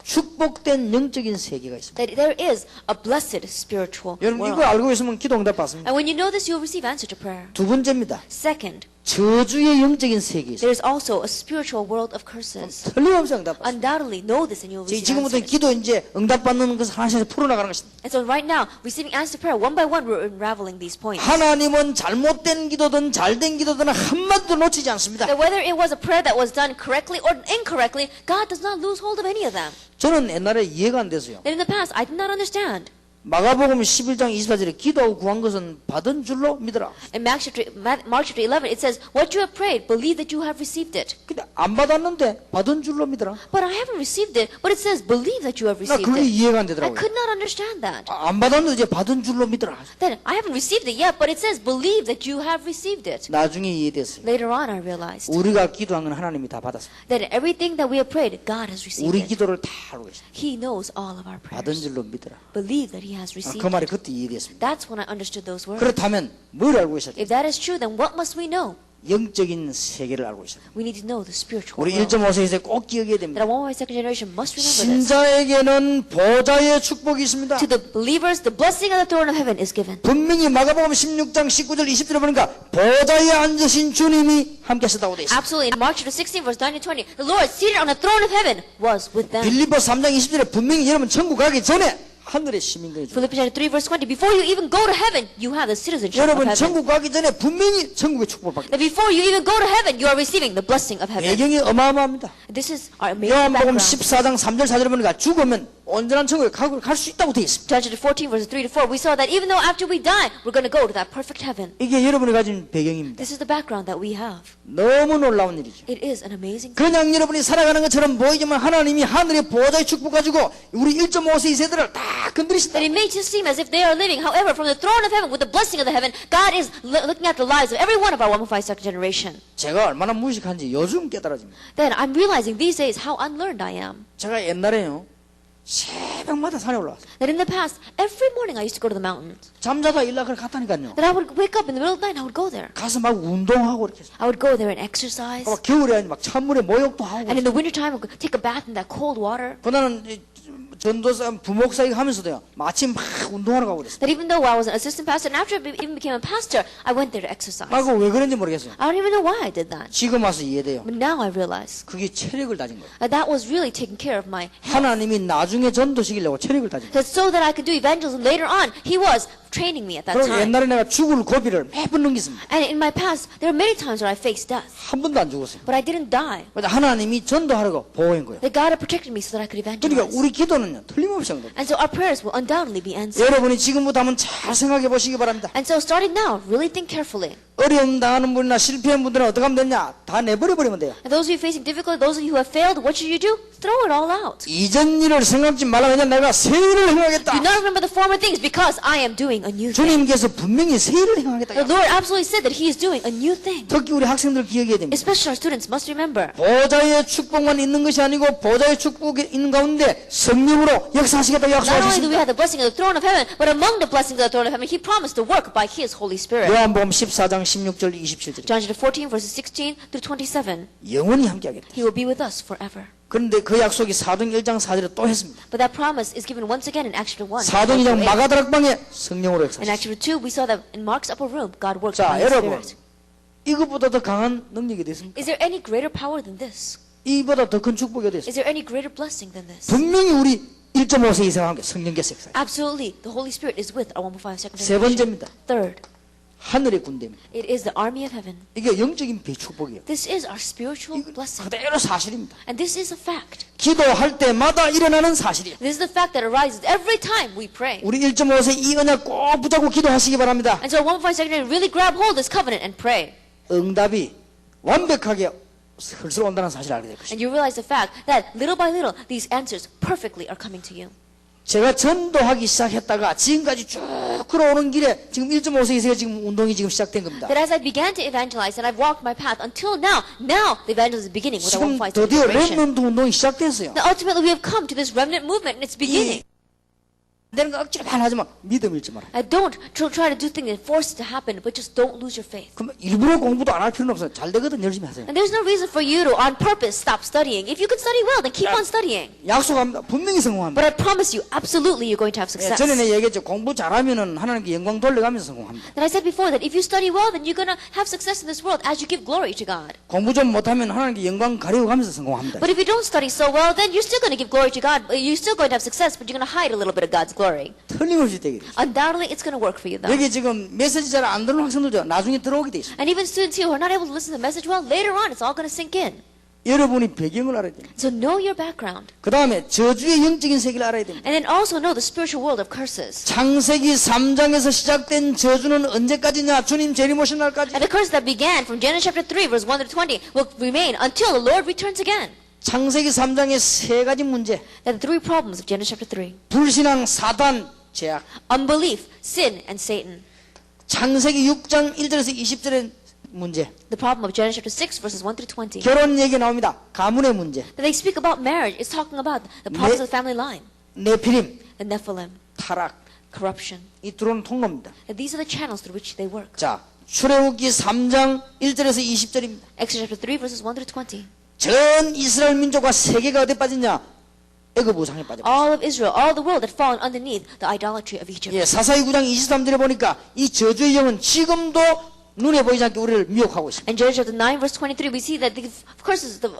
축복된 영적인 세계가 있습니다. that there is a blessed spiritual 여러분 이걸 world. 알고 있으면 기도 응답 받습니다. And when you know this, you'll receive answer to prayer. 두 번째입니다. Second, 저주의 영적인 세계 있습니다. there is also a spiritual world of curses. 틀림없이 응답 받습니다. Undoubtedly know this and you'll receive 지금부터 answers. 기도 이제 응답 받는 것을 하나씩 풀어나가는 것입니다. And so right now, receiving answer to prayer, one by one, we're unraveling these points. 하나님은 잘못된 기도든 잘된 기도든 한마디도 놓치지 않습니다. That whether it was a prayer that was done correctly or incorrectly, God does not lose hold of any of them. 저는 옛날에 이해가 안 돼서요. That in the past, I did not understand. 마가복음 11장 24절에 기도하고 구한 것은 받은 줄로 믿으라. In Mark chapter 11, it says, what you have prayed, believe that you have received it. 근데 안 받았는데 받은 줄로 믿으라. But I haven't received it, but it says, believe that you have 나 received 그게 it. 이해가 안 I 되더라고요. could not understand that. 안 받았는데 이제 받은 줄로 믿으라. Then, I haven't received it yet, but it says, believe that you have received it. 나중에 이해됐어요. Later on, I realized 우리가 기도한 건 하나님이 다 받았습니다. that everything that we have prayed, God has received 우리 it. 기도를 다 알고 있습니다. He knows all of our 받은 prayers. 줄로 믿으라. Believe that He has received 그 말이 it. 그때 이해됐습니다. That's when I understood those words. 그렇다면 뭘 알고 있어야 돼요? If that is true, then what must we know? 영적인 세계를 알고 있어야 돼요. We need to know the spiritual 우리 world. 1.5세에서 꼭 기억해야 That 됩니다. our 1.5 second generation must remember this. 신자에게는 보좌의 축복이 있습니다. To the believers, the blessing of the throne of heaven is given. 분명히 마가복음 16장 19절 20절에 보니까 보좌에 앉으신 주님이 함께 하셨다고 되어 있습니다. Absolutely. In Mark chapter 16, verse 9 to 20, the Lord seated on the throne of heaven was with them. 빌립보 3장 20절에 분명히 여러분 천국 가기 전에 하늘의 시민권이 줍니다. Philippians chapter 3, verse 20, before you even go to heaven, you have the citizenship of 여러분 heaven. 천국 가기 전에 분명히 천국의 축복을 받게 That before you even go to heaven, you are receiving the blessing of heaven. 배경이 어마어마합니다. This is our amazing 요한복음 background. 14장 3절 4절에 보니까 죽으면 온전한 천국에 갈 수 있다고 되어 있습니다. John chapter 14, verses 3 to 4, we saw that even though after we die, we're going to go to that perfect heaven. 이게 여러분이 가진 배경입니다. This is the background that we have. 너무 놀라운 일이죠. It is an amazing thing. 그냥 여러분이 살아가는 것처럼 보이지만 하나님이 하늘의 보좌의 축복 가지고 우리 1.5세 2세들을 다 건드리신다. That it may just seem as if they are living. However, from the throne of heaven, with the blessing of the heaven, God is looking at the lives of every one of our 1.5 second generation. 제가 얼마나 무식한지 요즘 깨달아집니다. Then I'm realizing these days how unlearned I am. 제가 옛날에요 새벽마다 산에 올라왔어요. That in the past, every morning I used to go to the mountains. 잠자다 일락을 갔다니까요. That I would wake up in the middle of the night and I would go there. 가서 막 운동하고 이렇게. I would go there and exercise. 막 겨울에 막 찬물에 목욕도 하고. And in the wintertime, I would take a bath in that cold water. 그나는 전도사 부목사이고 하면서도요. 마침 막 운동하러 가고 그랬어요. That even though I was an assistant pastor, and after I even became a pastor, I went there to exercise. 아, 그거 왜 그런지 모르겠어요. I don't even know why I did that. 지금 와서 이해돼요. But now I realize 그게 체력을 다진 거예요. that that was really taking care of my health. 하나님이 나중에 전도시키려고 체력을 다진 거예요. That so that I could do evangelism later on, He was training me at that 그럼 time. 옛날에 내가 죽을 고비를 매번 넘겼습니다. And in my past, there were many times where I faced death. 한 번도 안 죽었어요. But I didn't die. 그래서 하나님이 전도하라고 보호한 거예요. That God had protected me so that I could 그러니까 evangelize. 우리 기도는요. 틀림없이 한 거예요. And so our prayers will undoubtedly be answered. 여러분이 지금부터 한번 잘 생각해 보시기 바랍니다. And so starting now, really think carefully. 어려움 당하는 분이나 실패한 분들은 어떻게 하면 되냐? 다 내버려버리면 돼요. And those of you facing difficulty, those of you who have failed, what should you do? Throw it all out. 이전 일을 생각지 말라. 왜냐 내가 새 일을 행하겠다. Do not remember the former things because I am doing a new thing. 주님께서 분명히 새 일을 행하겠다. The Lord absolutely said that He is doing a new thing. 특히 우리 학생들 기억해야 됩니다. Especially our students must remember. 보좌의 축복만 있는 것이 아니고 보좌의 축복이 있는 가운데 성령으로 역사하시겠다 Not only do we 약속하셨습니다. have the blessing of the throne of heaven, but among the blessings of the throne of heaven, He promised to work by His Holy Spirit. 요한복음 14장 16절 27절 John chapter 14, verses 16 through 27. 영원히 함께하겠다. He will be with us forever. 그런데 그 약속이 사도행 1장 4절에 또 했습니다. But that promise is given once again in Acts chapter 1. 사도행 2장 마가다락방에 성령으로 In Acts 역사하셨습니다. chapter 2, we saw that in Mark's upper room, God worked 자, by His 여러분. Spirit. 이것보다 더 강한 능력이 됐습니까? Is there any greater power than this? 이보다 더 큰 축복이 됐습니까? Is there any greater blessing than this? 분명히 우리 1.5세 이상한 게 성령께서 역사해요. Absolutely. The Holy Spirit is with our 1.5 second 세 generation. 번째입니다. Third, 하늘의 군대입니다. it is the army of heaven. 이게 영적인 배축복이에요. This is our spiritual 이거 blessing. 그대로 사실입니다. And this is a fact. 기도할 때마다 일어나는 사실이에요. This is the fact that arises every time we pray. 우리 1.5세 이 언약 꼭 붙잡고 기도하시기 바랍니다. And so 1.5 second generation really grab hold of this covenant and pray. 응답이 완벽하게 슬슬 온다는 사실을 알게 될 것입니다. And you realize the fact that little by little, these answers perfectly are coming to you. 제가 전도하기 시작했다가 지금까지 쭉 걸어오는 길에 지금 1.5세 이상의 지금 운동이 지금 시작된 겁니다. That as I began to evangelize and I've walked my path until now the evangelism is beginning with our 지금 1.5 드디어 generation. 렘넌트 운동이 시작됐어요. Now ultimately we have come to this remnant movement and it's beginning. 되는 거 억지로 말 하지 마. 믿음 잃지 마라. And don't try to do things and force it to happen, but just don't lose your faith. 그럼 일부러 공부도 안 할 필요는 없어요. 잘 되거든 열심히 하세요. And there's no reason for you to, on purpose, stop studying. If you can study well, then keep on studying. 약속합니다. 분명히 성공합니다. But I promise you, absolutely you're going to have 예, success. 전에 내가 얘기했죠. 공부 잘하면은 하나님께 영광 돌려가면서 성공합니다. And I said before that if you study well, then you're going to have success in this world as you give glory to God. 공부 좀 못하면 하나님께 영광 가려가면서 성공합니다. But if you don't study so well, then you're still going to give glory to God. You're still going to have success, but you're going to hide a little bit of God's glory. 틀림없이 되게 돼요. Undoubtedly, it's going to work for you, though. 여기 지금 메시지 잘 안 들은 학생들도 나중에 들어오게 돼 있습니다. And even students here who are not able to listen to the message well, later on, it's all going to sink in. 여러분이 배경을 알아야 됩니다. So know your background. 그 다음에 저주의 영적인 세계를 알아야 됩니다. And then also know the spiritual world of curses. 창세기 3장에서 시작된 저주는 언제까지냐? 주님 재림오신 날까지. And the curse that began from Genesis chapter 3, verse 1 to 20, will remain until the Lord returns again. 창세기 3장의 세 가지 문제. That the three problems of Genesis chapter 3. 불신앙, 사단, 죄악. Unbelief, sin, and Satan. 창세기 6장 1절에서 20절의 문제. The problem of Genesis chapter 6, verses 1 through 20. 결혼 얘기 나옵니다. 가문의 문제. That they speak about marriage. It's talking about the problems of the family line. 네피림, The Nephilim, 타락. corruption. 이 들어오는 통로입니다. And these are the channels through which they work. 자, 출애굽기 3장 1절에서 20절입니다. Exodus chapter 3, verses 1 through 20. 전 이스라엘 민족과 세계가 어디 빠졌냐? 애굽 우상에 빠졌습니다. All of Israel, all the world had fallen underneath the idolatry of Egypt. 예, 사사기 9장 23절에 보니까 이 저주의 영은 지금도 눈에 보이지 않게 우리를 미혹하고 있습니다. In Genesis chapter 9, verse 23, we see that the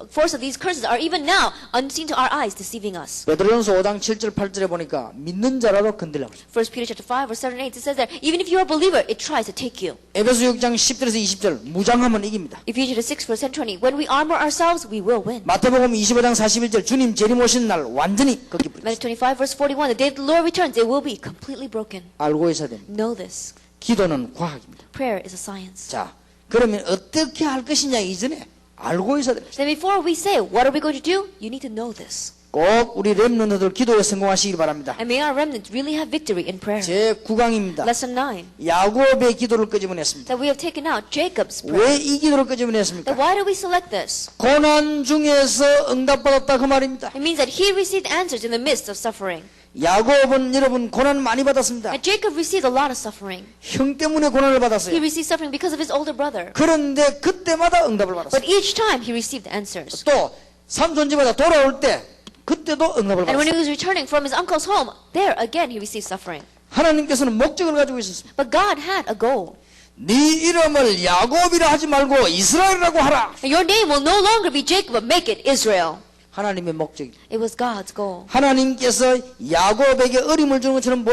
force of these curses are even now unseen to our eyes, deceiving us. 베드로전서 5장 7절 8절에 보니까 믿는 자라도 건들려고 있습니다. 1 Peter chapter 5, verse 7 and 8, it says that even if you're a believer, it tries to take you. 에베소 6장 10절에서 20절 무장하면 이깁니다. Ephesians 6, verse 10 20, when we armor ourselves, we will win. 마태복음 25장 41절 주님 재림 오신 날 완전히 꺾기 뿌리겠습니다. Matthew 25, verse 41, the day the Lord returns, it will be completely broken. 알고 있어야 됩니다. Know this. 기도는 과학입니다. Prayer is a science. 자, 그러면 어떻게 할 것이냐 이전에 알고 있어야 됩니다. Then before we say, what are we going to do? You need to know this. 꼭 우리 렘넌트들 기도에 성공하시길 바랍니다. And may our remnant really have victory in prayer. 제 9강입니다. Lesson 9. 야곱의 기도를 끄집어냈습니다. That we have taken out Jacob's prayer. 왜 이 기도를 That 끄집어냈습니까? why do we select this? 고난 중에서 응답받았다 그 말입니다. It means that he received answers in the midst of suffering. 야곱은 여러분 고난 많이 받았습니다. And Jacob received a lot of suffering. 형 때문에 고난을 He 받았어요. received suffering because of his older brother. 그런데 그때마다 응답을 받았어요. But each time he received answers. 또 삼손 집에다 돌아올 때 그때도 응답을 And when he 받았어요. was returning from his uncle's home, there again he received suffering. 하나님께서는 목적을 가지고 있었습니다. But God had a goal. 네 이름을 야곱이라 하지 말고 이스라엘이라고 하라. And your name will no longer be Jacob, but make it Israel. 하나님의 목적입니다. It was God's goal. 하나님께서 야곱에게 어림을 주는 것처럼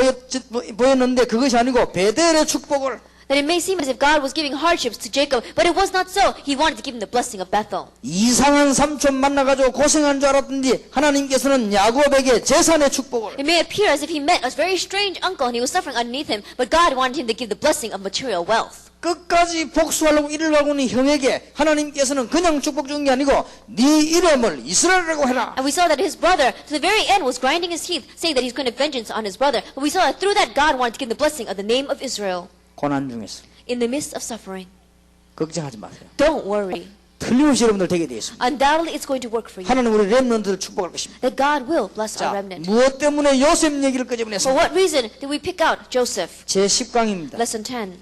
보였는데 그것이 아니고 베델의 축복을 That it may seem as if God was giving hardships to Jacob, but it was not so. He wanted to give him the blessing of Bethel. 이상한 삼촌 만나가지고 고생한 줄 알았더니 하나님께서는 야곱에게 재산의 축복을 It may appear as if he met a very strange uncle and he was suffering underneath him, but God wanted him to give the blessing of material wealth. 끝까지 복수하려고 일을 하고 있는 형에게 하나님께서는 그냥 축복 준 게 아니고 네 이름을 이스라엘이라고 해라. And we saw that his brother, to the very end, was grinding his teeth, saying that he's going to vengeance on his brother. But we saw that through that, God wanted to give him the blessing of the name of Israel. 고난 중에서 In the midst of suffering, 걱정하지 마세요. don't worry. 틀림없이 여러분들 되게 되어 있습니다. Undoubtedly, it's going to work for you. 하나님 우리 렘넌트를 축복할 것입니다. That God will bless our 자, remnant. 무엇 때문에 요셉 얘기를 For 끄집어냈습니까? what reason did we pick out Joseph? 제 10강입니다. Lesson 10.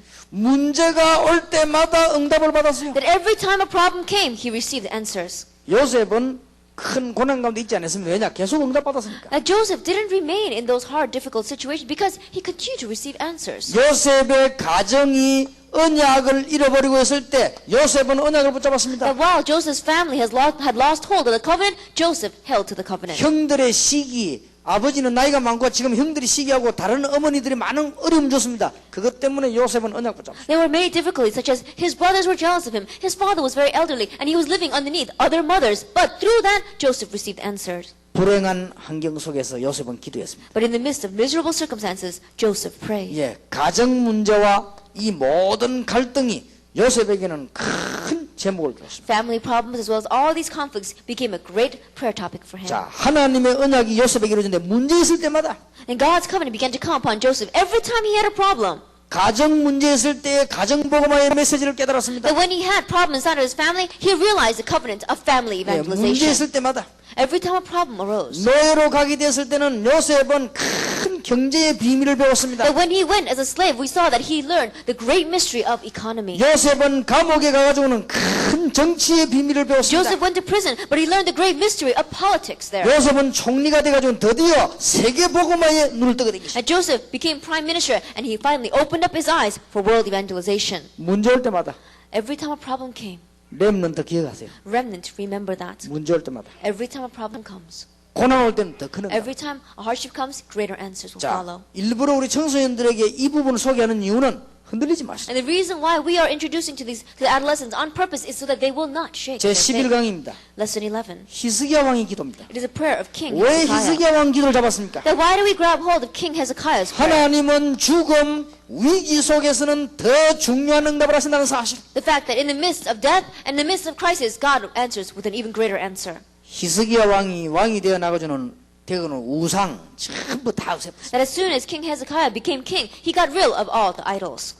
문제가 올 때마다 응답을 받았어요. That every time a problem came, he received answers. 요셉은 큰 고난 가운데 있지 않았습니다. 왜냐? 계속 응답받았으니까. That Joseph didn't remain in those hard, difficult situations because he continued to receive answers. 요셉의 가정이 언약을 잃어버리고 있을 때 요셉은 언약을 붙잡았습니다. That while Joseph's family had lost hold of the covenant, Joseph held to the covenant. 형들의 시기, 아버지는 나이가 많고 지금 형들이 시기하고 다른 어머니들이 많은 어려움 줬습니다. 그것 때문에 요셉은 언약 붙잡았습니다. There were many difficulties, such as his brothers were jealous of him, his father was very elderly, and he was living underneath other mothers. But through that, Joseph received answers. 불행한 환경 속에서 요셉은 기도했습니다. But in the midst of miserable circumstances, Joseph prayed. 예, 가정 문제와 이 모든 갈등이 요셉에게는 큰 제목을 주었습니다. Family problems as well as all these conflicts became a great prayer topic for him. 자, 하나님의 언약이 요셉에게 이루어졌는데 문제 있을 때마다 And God's covenant began to come upon Joseph every time he had a problem. 가정 문제 있을 때 가정복음화의 메시지를 깨달았습니다. That when he had problems inside of his family, he realized the covenant of family 예, 문제 evangelization. 있을 때마다 Every time a problem arose. 노예로 가게 됐을 때는 요셉은 큰 경제의 비밀을 배웠습니다. That when he went as a slave, we saw that he learned the great mystery of economy. 요셉은 감옥에 가가지고는 큰 정치의 비밀을 배웠습니다. Joseph went to prison, but he learned the great mystery of politics there. 요셉은 총리가 돼가지고 드디어 세계 복음화에 눈을 뜨게 된 것입니다. And Joseph became prime minister, and he finally opened up his eyes for world evangelization. 문제 올 때마다 Every time a problem came, 렘넌트 기억하세요. remnant, remember that. 문제 올 때마다 Every time a problem comes, 고난 올 때는 더 크는 거. every time a hardship comes, greater answers will 자, follow. 일부러 우리 청소년들에게 이 부분을 소개하는 이유는 흔들리지 마시고. And the reason why we are introducing to the adolescents on purpose is so that they will not shake. 제 their faith. 11강입니다. Lesson 11. 히스기야 왕의 기도입니다. It is a prayer of King 왜 Hezekiah. 히스기야 왕 기도를 잡았습니까? That why do we grab hold of King Hezekiah's prayer? 하나님은 죽음, 위기 속에서는 더 중요한 응답을 하신다는 사실. The fact that in the midst of death and in the midst of crisis, God answers with an even greater answer. 히스기야 왕이 되어 나가주는 대거는 우상 전부 다 없애버렸어요. That as soon as King Hezekiah became king, he got rid of all the idols.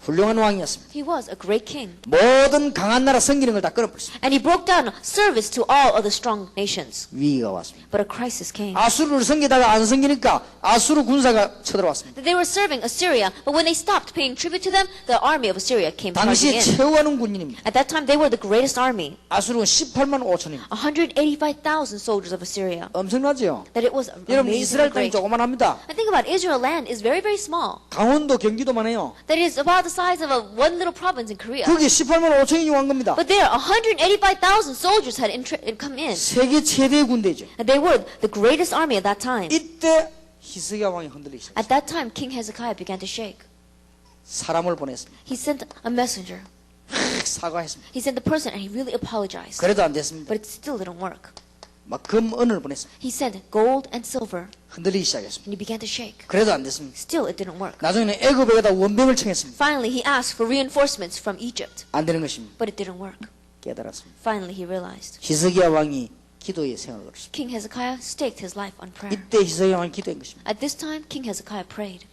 훌륭한 왕이었습니다. He was a great king. 모든 강한 나라 섬기는 걸 다 끊어버렸습니다. And he broke down service to all other strong nations. 위기가 왔습니다. But a crisis came. 아수르를 섬기다가 안 섬기니까 아수르 군사가 쳐들어왔습니다. That they were serving Assyria, but when they stopped paying tribute to them, the army of Assyria came 당시에 charging in. 최후하는 군인입니다. At that time, they were the greatest army. 아수르는 18만 5천입니다. 185,000 soldiers of Assyria. 엄청나죠? That it was 여러분 amazingly 이스라엘 땅이 great. 조그만합니다. I think about Israel land is very, very small. 강원도 경기도만 해요. That is about the size of one little province in Korea. 그게 18만 5천이 용한 겁니다. But there, 185,000 soldiers had come in. 세계 최대 군대죠. And they were the greatest army at that time. 이때 히스기야 왕이 흔들리기 시작했어요. At that time, King Hezekiah began to shake. 사람을 보냈습니다. He sent a messenger. 사과했습니다. He sent the person and he really apologized. 그래도 안 됐습니다. But it still didn't work. 막 금은을 보냈습니다. He sent gold and silver 흔들리기 시작했습니다. and he began to shake. 그래도 안 됐습니다. Still, it didn't work. 나중에는 애굽에다 원병을 청했습니다. Finally, he asked for reinforcements from Egypt. 안 되는 것입니다. But it didn't work. 깨달았습니다. Finally, he realized. 히스기야 왕이 기도의 생활을 걸었습니다. King Hezekiah staked his life on prayer. 이때 히스기야만 기도한 것입니다. At this time, King Hezekiah prayed.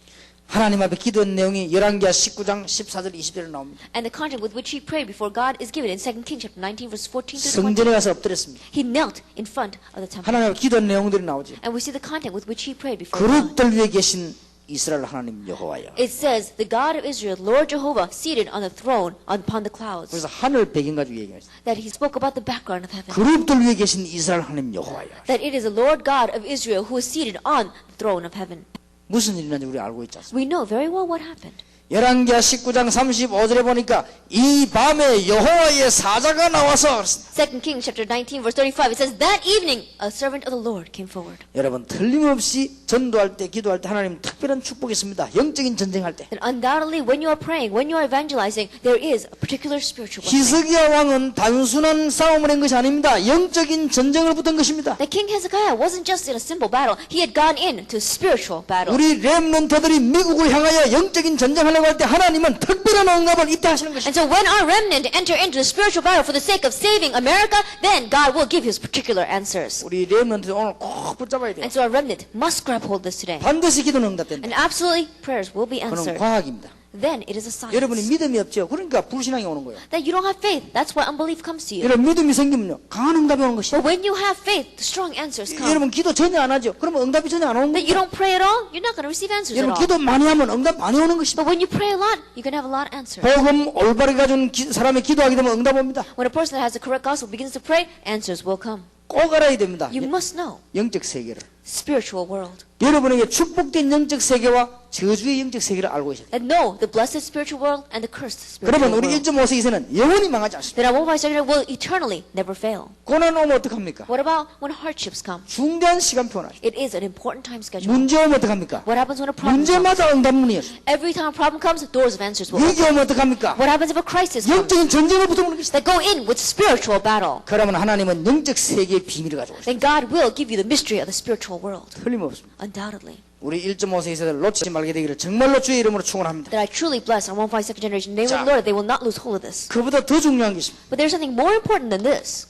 하나님 앞에 기도한 내용이 열왕기하 19장 14절 20절에 나옵니다. And the content with which he prayed before God is given in 2 Kings chapter 19, verse 14 to 20. 성전에 가서 엎드렸습니다. He knelt in front of the temple. 하나님 앞에 기도한 내용들이 나오죠. And we see the content with which he prayed before God. 그룹들 위에 계신 이스라엘 하나님 여호와여. It says, the God of Israel, Lord Jehovah, seated on the throne upon the clouds. 그래서 하늘 배경 가지고 얘기했어요. That he spoke about the background of heaven. 그룹들 위에 계신 이스라엘 하나님 여호와여. That it is the Lord God of Israel who is seated on the throne of heaven. 무슨 일이 났는지 우리 알고 있지 않습니까? We know very well what happened. 열왕기하 19장 35절에 보니까 이 밤에 여호와의 사자가 나와서 2 Kings chapter 19 verse 35 it says that evening a servant of the Lord came forward. 여러분 틀림없이 전도할 때 기도할 때 하나님 특별한 축복이 있습니다. 영적인 전쟁할 때. And undoubtedly when you are praying, when you are evangelizing, there is a particular spiritual blessing. 히스기야 왕은 단순한 싸움을 한 것이 아닙니다. 영적인 전쟁을 붙은 것입니다. That King Hezekiah wasn't just in a simple battle. He had gone into spiritual battle. 우리 렘넌트들이 미국을 향하여 영적인 전쟁하려고 할 때 하나님은 특별한 응답을 입대하시는 And 것입니다. so when our remnant enter into the spiritual battle for the sake of saving America, then God will give his particular answers. 우리 렘넌트 오늘 꼭 붙잡아야 돼요. And so our remnant must grab hold this today. 반드시 기도는 응답된다. And absolutely prayers will be 그건 answered. 과학입니다. Then it is a science. 여러분이 믿음이 없죠. 그러니까 불신앙이 오는 거예요. That you don't have faith. That's why unbelief comes to you. 여러분 믿음이 생기면요 강한 응답이 오는 것이죠. But when you have faith, the strong answers come. 여러분 기도 전혀 안 하죠. 그러면 응답이 전혀 안 오는 That 거예요. you don't pray at all, you're not going to receive answers at 여러분 all. 기도 많이 하면 응답 많이 오는 것입니다. But when you pray a lot, you're going to have a lot of answers. 복음 올바르게 가진 사람이 기도하게 되면 응답 옵니다. When a person that has the correct gospel begins to pray, answers will come. 꼭 알아야 됩니다. You must know 영적 세계를. spiritual world. 여러분에게 축복된 영적 세계와 저주의 영적 세계를 알고 있어야 돼요. And know the blessed spiritual world and the cursed spiritual 그러면 우리 world. 1.5세기에서는 영원히 망하지 않습니다. Then our 1.5 will eternally never fail. 고난 오면 어떡합니까? What about when hardships come? 중대한 시간표는 It is an important time schedule. 문제 오면 어떡합니까? What happens when a problem comes? 문제마다 응답 문이에요. Every time a problem comes, doors of answers will open. 위기 오면 어떡합니까? What happens if a crisis comes? 영적인 전쟁을 붙어보는 것이다. That go in with spiritual battle. 그러면 하나님은 영적 세계의 비밀을 가지고 있어요. Then God will give you the mystery of the spiritual world. 틀림없습니다. Undoubtedly. 우리 1.5세기 세대를 놓치지 말게 되기를 정말로 주의 이름으로 축원합니다. That I truly bless our 1.5 second generation. They 자. will Lord, they will not lose hold of this. 그보다 더 중요한 게 있습니다. But there's something more important than this.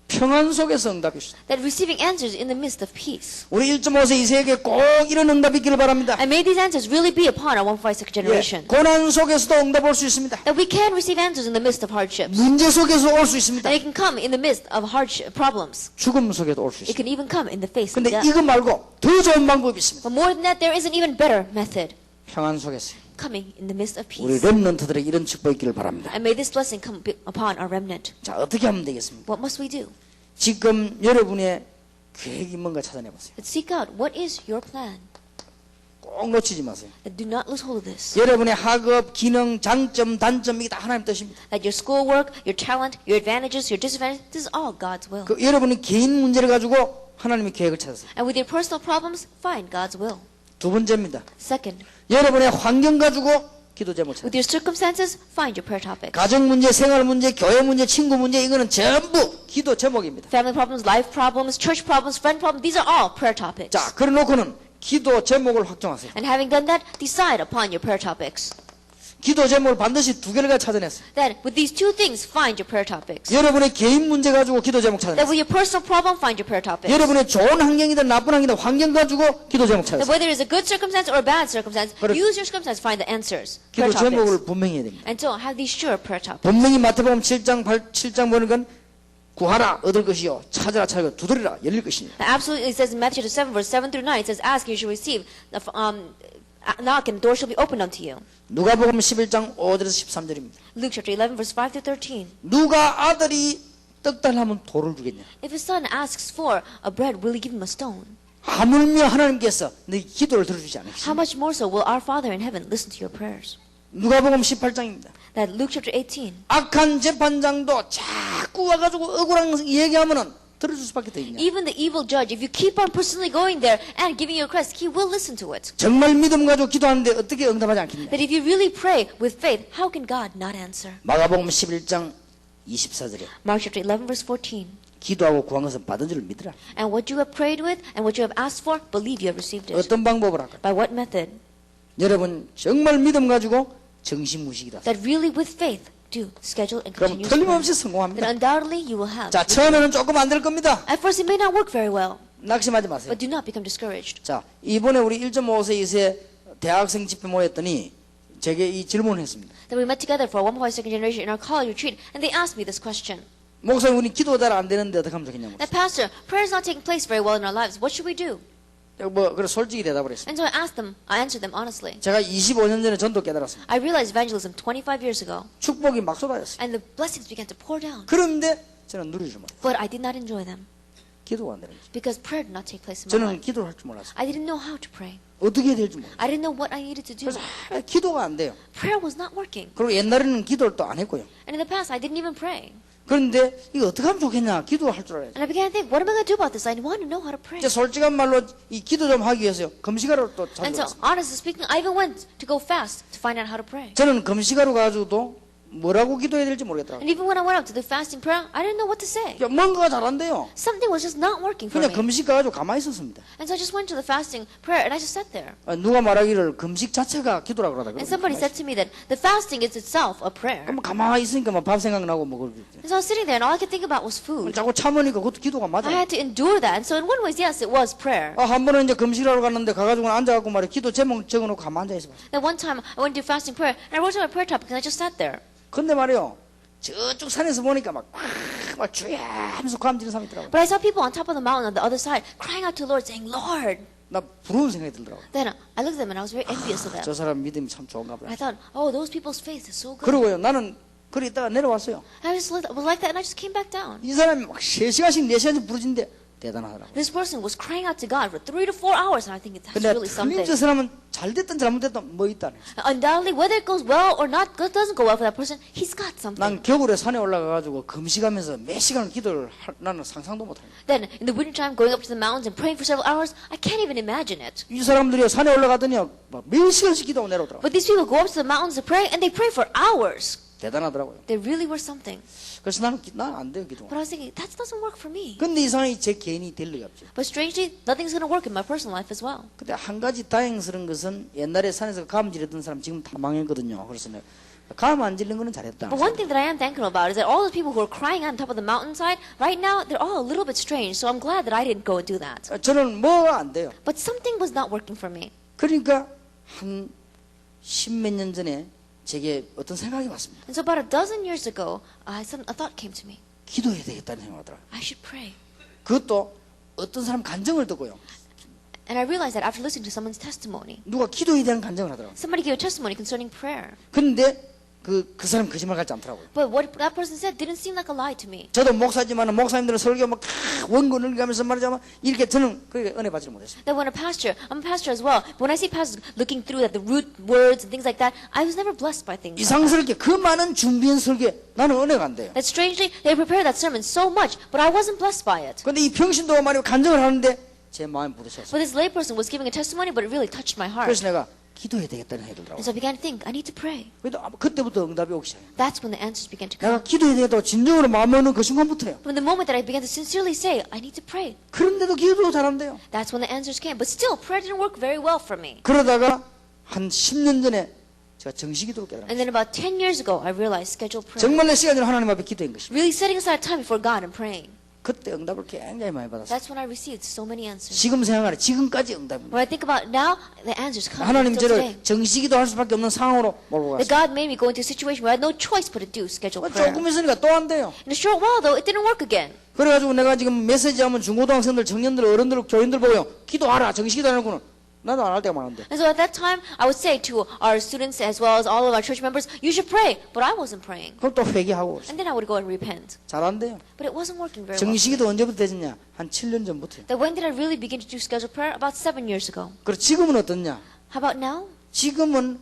평안 속에서 응답이 있습니다. That receiving answers in the midst of peace. 우리 1.5세기 세계에 꼭 이런 응답이 있기를 바랍니다. And may these answers really be upon our 1.5 second generation. 고난 속에서도 응답 올 수 있습니다. That we can receive answers in the midst of hardships. 문제 속에서 올 수 있습니다. And it can come in the midst of hardship problems. 죽음 속에도 올 수 It 있습니다. can even come in the face of 근데 death. 이거 말고 더 좋은 방법이 있습니다. But more than that, there is an even better method. 평안 속에서 Coming in the midst of 우리 peace. 렘넌트들에게 이런 축복이 있기를 바랍니다. And may this blessing come upon our remnant. 자, 어떻게 하면 되겠습니까? What must we do? 지금 여러분의 계획이 뭔가 찾아내 보세요. Let's seek out what is your plan. 꼭 놓치지 마세요. Do not lose hold of this. 여러분의 학업, 기능, 장점, 단점 이게 다 하나님 뜻입니다. That your schoolwork, your talent, your advantages, your disadvantages, this is all God's will. 그 여러분의 개인 문제를 가지고 하나님의 계획을 찾으세요. And with your personal problems, find God's will. 두 번째입니다. Second, 여러분의 환경 가지고 기도 제목 찾으세요. with your circumstances, find your prayer topics. 가정 문제, 생활 문제, 교회 문제, 친구 문제 이거는 전부 기도 제목입니다. Family problems, life problems, church problems, friend problems, these are all prayer topics. 자, 그래 놓고는 기도 제목을 확정하세요. And having done that, decide upon your prayer topics. 기도 제목을 반드시 두 개를 찾아냈어요. Then, with these two things, find your prayer topics. 여러분의 개인 문제 가지고 기도 제목 That 찾아냈어요. with your personal problem, find your prayer topics. 여러분의 좋은 환경이든 나쁜 환경이든 환경 가지고 기도 제목 That 찾아냈어요. whether it's a good circumstance or a bad circumstance, 그래. use your circumstance to find the answers. 기도 Prayer topics. 제목을 분명히 해야 됩니다. And so, have these sure prayer topics. 분명히 마태복음 7장 보는 건 구하라 얻을 것이요 찾으라 찾으라 두드리라 열릴 것이니. Absolutely, it says in Matthew 7, verse 7 through 9, it says, ask and you shall receive. Knock and the door shall be opened unto you. 누가복음 11장 5절에서 13절입니다. Luke chapter 11, verse 5 through 13. 누가 아들이 떡 달라면 돌을 주겠냐? If his son asks for a bread, will he give him a stone? 하물며 하나님께서 네 기도를 들어주지 How 않으시죠. much more so will our Father in heaven listen to your prayers? 누가복음 18장입니다. That Luke chapter 18. 악한 재판장도 자꾸 와가지고 억울한 얘기하면은 들어줄 수밖에 더 있냐? Even the evil judge, if you keep on personally going there and giving your request, he will listen to it. 정말 믿음 가지고 기도하는데 어떻게 응답하지 않겠냐? That if you really pray with faith, how can God not answer? 마가복음 11장 24절에 Mark chapter 11, verse 14. 기도하고 구한 것은 받은 줄 믿으라. And what you have prayed with and what you have asked for, believe you have received it. 어떤 방법을 할까? By what method? 여러분 정말 믿음 가지고 정신무식이다. That really with faith, do schedule and 그럼 continuous prayer, 틀림없이 then 성공합니다. undoubtedly you will have. 자, 처음에는 조금 안 될 겁니다. At first it may not work very well, 낙심하지 마세요. but do not become discouraged. 자, 이번에 우리 1.5세, 2세 대학생 집회 모였더니 제게 이 질문을 했습니다. Then we met together for 1.5 second generation in our college retreat, and they asked me this question. 목사님, 우리 기도 잘 안 되는데 어떻게 하면 좋겠냐고. That pastor, prayer is not taking place very well in our lives. What should we do? 그래 솔직히 대답을 했습니다. And so I answered them honestly. 제가 25년 전에 전도 깨달았습니다. I realized evangelism 25 years ago, 축복이 막 쏟아졌어요. and the blessings began to pour down. 그런데 저는 누리지 못해요. But I did not enjoy them 기도가 안 되는 거죠. because prayer did not take place in my 저는 life. 기도를 할 줄 몰랐어요. I didn't know how to pray. 어떻게 해야 될지 몰라요. I didn't know what I needed to do. 그래서 기도가 안 돼요. Prayer was not working. 그리고 옛날에는 기도를 또 안 했고요. And in the past, I didn't even pray. 그런데 이거 어떻게 하면 좋겠냐. 기도할 줄 알아야지. And I began to think, what am I going to do about this? I want to know how to pray. 이제 솔직한 말로 이 기도 좀 하기 위해서요. 금식하러 또 And so, 찾아왔습니다. honestly speaking, I even went to go fast to find out how to pray. 저는 금식하러 가지고도 뭐라고 기도해야 될지 모르겠더라고요. And even when I went out to do fasting prayer, I didn't know what to say. 뭔가가 잘 안 돼요. Something was just not working for 그냥 me. 금식 가가지고 가만히 있었습니다. And so I just went to the fasting prayer and I just sat there. 누가 말하기를 금식 자체가 기도라고 그러다. And somebody said to me that the fasting is itself a prayer. 그럼 가만히 있으니까 막 밥 생각나고 뭐 그러지. And so I was sitting there and all I could think about was food. 자꾸 참으니까 그것도 기도가 I 맞아요. had to endure that. And so in one way, yes, it was prayer. 한 번은 이제 금식하러 갔는데 가가지고 앉아갖고 말이야 기도 제목 적어놓고 가만히 앉아 있어. Then one time I went to do fasting prayer and I wrote down my prayer topic and I just sat there. 근데 말이요 저쪽 산에서 보니까 막 주야 하면서 감지는 사람이 있더라고요. But I saw people on top of the mountain on the other side crying out to the Lord saying, Lord. 나 부러운 생각이 들더라고요. Then I looked at them and I was very envious of them. 저 사람 믿음이 참 좋은가 보다. I thought, oh, those people's faith is so good. 그러고요 나는 그리 있다가 내려왔어요. I just was like that and I just came back down. 이 사람이 막 3시간씩 4시간씩 부르짖는데 대단하더라고요. This person was crying out to God for 3 to 4 hours and I think that's 근데 really something. 틀린 저 사람은 잘됐든 잘못됐든 뭐 있다네. Undoubtedly, whether it goes well or not, it doesn't go well for that person, he's got something. 난 겨울에 산에 올라가가지고 금식하면서 몇 시간을 기도를 나는 상상도 못해요. Then, in the wintertime, going up to the mountains and praying for several hours, I can't even imagine it. 이 사람들이 산에 올라가더니 몇 시간씩 기도하고 내려오더라고요. But these people go up to the mountains to pray and they pray for hours. 대단하더라고요. They really were something. 그래서 나는 안 돼요 기도. But I was thinking, that doesn't work for me. 근데 이상하게 제 개인이 될 리가 없죠. But strangely, nothing's going to work in my personal life as well. 근데 한 가지 다행스러운 것은 옛날에 산에서 감 지르던 사람 지금 다 망했거든요. 그래서 내가 감 안 지르는 거는 잘했다. But one thing that I am thankful about is that all those people who are crying out on top of the mountainside, right now, they're all a little bit strange. So I'm glad that I didn't go and do that. 저는 뭐가 안 돼요. But something was not working for me. 그러니까 한 10몇 년 전에 제게 어떤 생각이 왔습니다. And so about a dozen years ago, a thought came to me. 기도해야 되겠다는 생각이 들어요. I should pray. 그것도 어떤 사람 간증을 듣고요. And I realized that after listening to someone's testimony, 누가 기도에 대한 간증을 하더라고요. somebody gave a testimony concerning prayer. 근데 그 사람 거짓말 같지 않더라고요. But what that person said didn't seem like a lie to me. 저도 목사지만 목사님들은 설교 막 원고를 가면서 말하자면 이렇게 저는 그게 은혜 받지 못했어요. That when I'm a pastor as well. When I see pastors looking through at the root words and things like that, I was never blessed by things like that. 이상스럽게 그 많은 준비한 설교에 나는 은혜가 안 돼요. That strangely, they prepared that sermon so much, but I wasn't blessed by it. 근데 이 평신도가 말이야 간증을 하는데 제 마음이 부딪혔어요. But this layperson was giving a testimony, but it really touched my heart. 그래서 내가 기도해야 되겠다는 생각이 들더라고요. And so I began to think, I need to pray. 그래도 그때부터 응답이 오기 시작해요. That's when the answers began to 내가 come. 기도해야 되겠다고 진정으로 마음 먹는 그 순간부터요. From the moment that I began to sincerely say, I need to pray, 그런데도 기도도 잘 안 돼요. that's when the answers came. But still, prayer didn't work very well for me. 그러다가 한 10년 전에 제가 정식기도를 깨달았어요. And then about 10 years ago, I realized scheduled prayer. 정말 내 시간을 하나님 앞에 기도한 것입니다. Really setting aside time before God and praying. 그때 응답을 굉장히 많이 받았어요. That's when I received so many answers. 지금 생각하래 지금까지 응답입니다. When I think about now, the answers come 하나님 until today. 저를 정식기도 할 수밖에 없는 상황으로 몰고 That 갔어요. God made me go into a situation where I had no choice but to do scheduled prayer. 조금 있으니까 또 안 돼요. In a short while, though, it didn't work again. 그래가지고 내가 지금 메시지 하면 중고등학생들, 청년들, 어른들, 교인들 보고요. 기도하라. 정식기도 하는구나. 나도 안 할 때가 많은데. And so at that time, I would say to our students as well as all of our church members, you should pray. But I wasn't praying. 그럼 또 회개하고 And then I would go and repent. 잘 안 돼요. But it wasn't working very well. 정식기도 언제부터 되었냐? 한 7년 전부터요. That when did I really begin to do scheduled prayer? About 7 years ago. 그리고 지금은 어떻냐? How about now? 지금은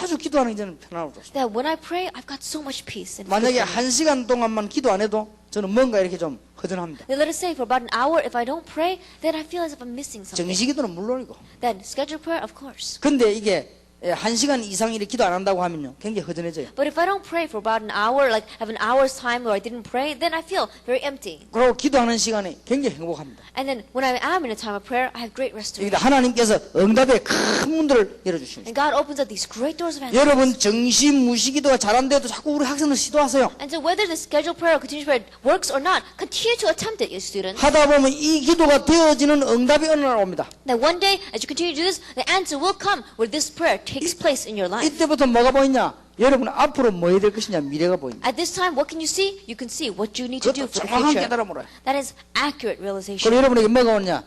아주 기도하는 게 저는 편하고 좋습니다. That when I pray, I've got so much peace. And 만약에 fulfillment. 1시간 동안만 기도 안 해도 저는 뭔가 이렇게 좀 허전합니다. Then let us say for about an hour, if I don't pray, then I feel as if I'm missing something. 정식기도는 물론이고. Then scheduled prayer, of course. 근데 이게 1시간 이상 이렇게 기도 안 한다고 하면요, 굉장히 허전해져요. But if I don't pray for about an hour, like have an hour's time where I didn't pray, then I feel very empty. 그리고 기도하는 시간에 굉장히 행복합니다. And then when I am in a time of prayer, I have great 여기다 restoration. 하나님께서 응답의 큰 문들을 열어주십니다. And God opens up these great doors of answers. 여러분 정시무시 기도가 잘 안 돼도 자꾸 우리 학생들 시도하세요. And so whether the scheduled prayer or continuous prayer works or not, continue to attempt it, you students. 하다 보면 이 기도가 되어지는 응답이 어느 날 옵니다. That one day, as you continue to do this, the answer will come where this prayer takes place in your life. 이때부터 뭐가 보이냐? 여러분 앞으로 뭐 해야 될 것이냐? 미래가 보입니다. At this time, what can you see? You can see what you need to do 그것도 for the 정확한 future. 깨달음으로. That is accurate realization. 그리고 여러분에게 뭐가 오냐?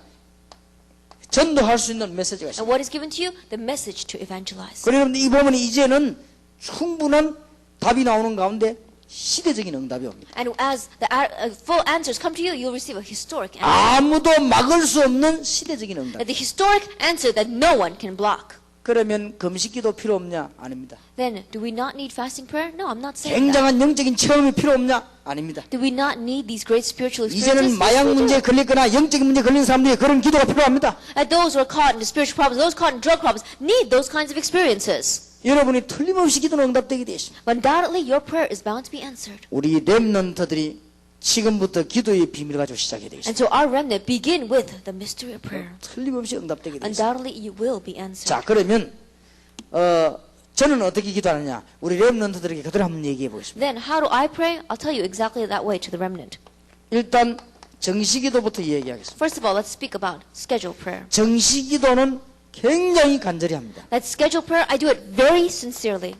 전도할 수 있는 메시지가 있습니다. And what is given to you? The message to evangelize. 그리고 여러분 이 부분이 이제는 충분한 답이 나오는 가운데 시대적인 응답이 옵니다. And as the full answers come to you, you'll receive a historic answer. 아무도 막을 수 없는 시대적인 응답. The historic answer that no one can block. 그러면 금식기도 필요 없냐? 아닙니다. Then, do we not need fasting prayer? No, I'm not saying that. 굉장한 영적인 체험이 필요 없냐? 아닙니다. Do we not need these great spiritual 이제는 experiences? 마약 Yes, we 문제에 do. 걸렸거나 영적인 문제에 걸린 사람들이 그런 기도가 필요합니다. And those who are caught in the spiritual problems, those caught in drug problems, need those kinds of experiences. 여러분이 틀림없이 기도는 응답되게 되어 있습니다. But undoubtedly, your prayer is bound to be answered. 우리 렘넌트들이 지금부터 기도의 비밀을 가지고 시작해야 되겠습니다. And so our remnant begin with the mystery of prayer. 틀림없이 응답되게 되어 있습니다. Undoubtedly, you will be answered. 자, 그러면 저는 어떻게 기도하느냐? 우리 렘넌트들에게 그대로 한번 얘기해 보겠습니다. Then, how do I pray? I'll tell you exactly that way to the remnant. 일단 정시기도부터 이야기하겠습니다. First of all, let's speak about scheduled prayer. 정시기도는 굉장히 간절히 합니다. That scheduled prayer, I do it very sincerely.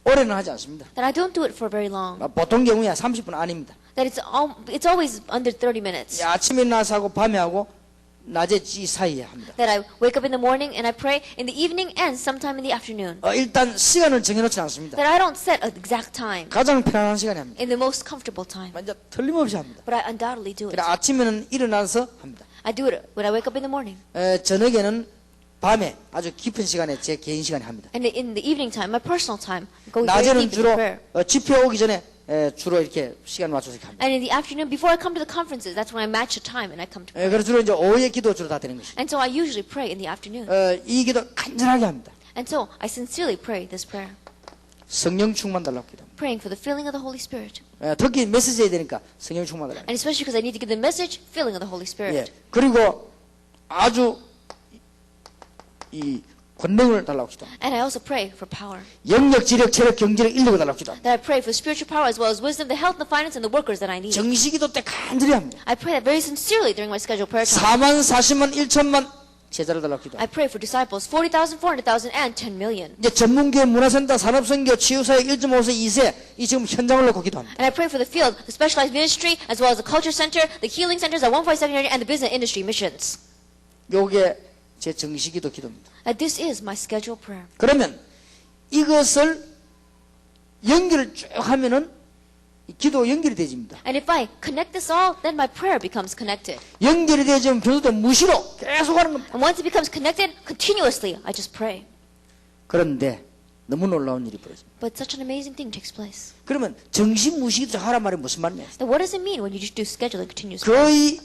오래는 하지 않습니다. That I don't do it for very long. 보통 경우야 30분 아닙니다. That it's always under 30 minutes. 아침에 나서 하고 밤에 하고 낮에 이 사이에 합니다. That I wake up in the morning and I pray in the evening and sometime in the afternoon. 일단 시간을 정해놓지 않습니다. That I don't set an exact time. 가장 편안한 시간에 합니다. In the most comfortable time. 완전 틀림없이 합니다. But I undoubtedly do it. 그래 아침에는 일어나서 합니다. I do it when I wake up in the morning. 저녁에는 밤에 아주 깊은 시간에 제 개인 시간에 합니다. And in the evening time, my personal time, going very 낮에는 deep into 주로 prayer. 집회 오기 전에 주로 이렇게 시간 맞춰서 이렇게 합니다. And in the afternoon, before I come to the conferences, that's when I match the time and I come to pray. 그래서 주로 이제 오후에 기도 주로 다 되는 것입니다. And so I usually pray in the afternoon. 이 기도 간절하게 합니다. And so I sincerely pray this prayer, 성령 충만 달라고 기도합니다. praying for the filling of the Holy Spirit. 특히 메시지 해야 되니까 성령 충만 달라고. And especially because I need to give the message, filling of the Holy Spirit. 그리고 아주 이 권능을 달라고 기도합니다. And I also pray for power. 영력, 지력, 체력, 경제력, 인력을 달라고 기도합니다. That I pray for spiritual power as well as wisdom, the health, the finance, and the workers that I need. 정시기도 때 간절히 합니다. I pray that very sincerely during my scheduled prayer time. 4만, 40만, 1천만 제자를 달라고 기도합니다. I pray for disciples, 40,000, 400,000, and 10 million. 이제 전문교회, 문화센터, 산업선교, 치유사역 1.5세, 2세 이 지금 현장을 놓고 기도합니다. And I pray for the field, the specialized ministry, as well as the culture center, the healing centers, the 147 secondary, and the business industry missions. 요게 제 정시기도 기도입니다. That this is my scheduled prayer. 그러면 이것을 연결을 쭉 하면은 기도 연결이 되집니다. And if I connect this all, then my prayer becomes connected. 연결이 되지면 변호도 무시로 계속 하는 겁니다. And once it becomes connected, continuously, I just pray. 그런데 너무 놀라운 일이 벌어집니다. But such an amazing thing takes place. 그러면 정신 무시기도 하란 말이 무슨 말이냐? Then what does it mean when you just do scheduled and continuous prayer? 거의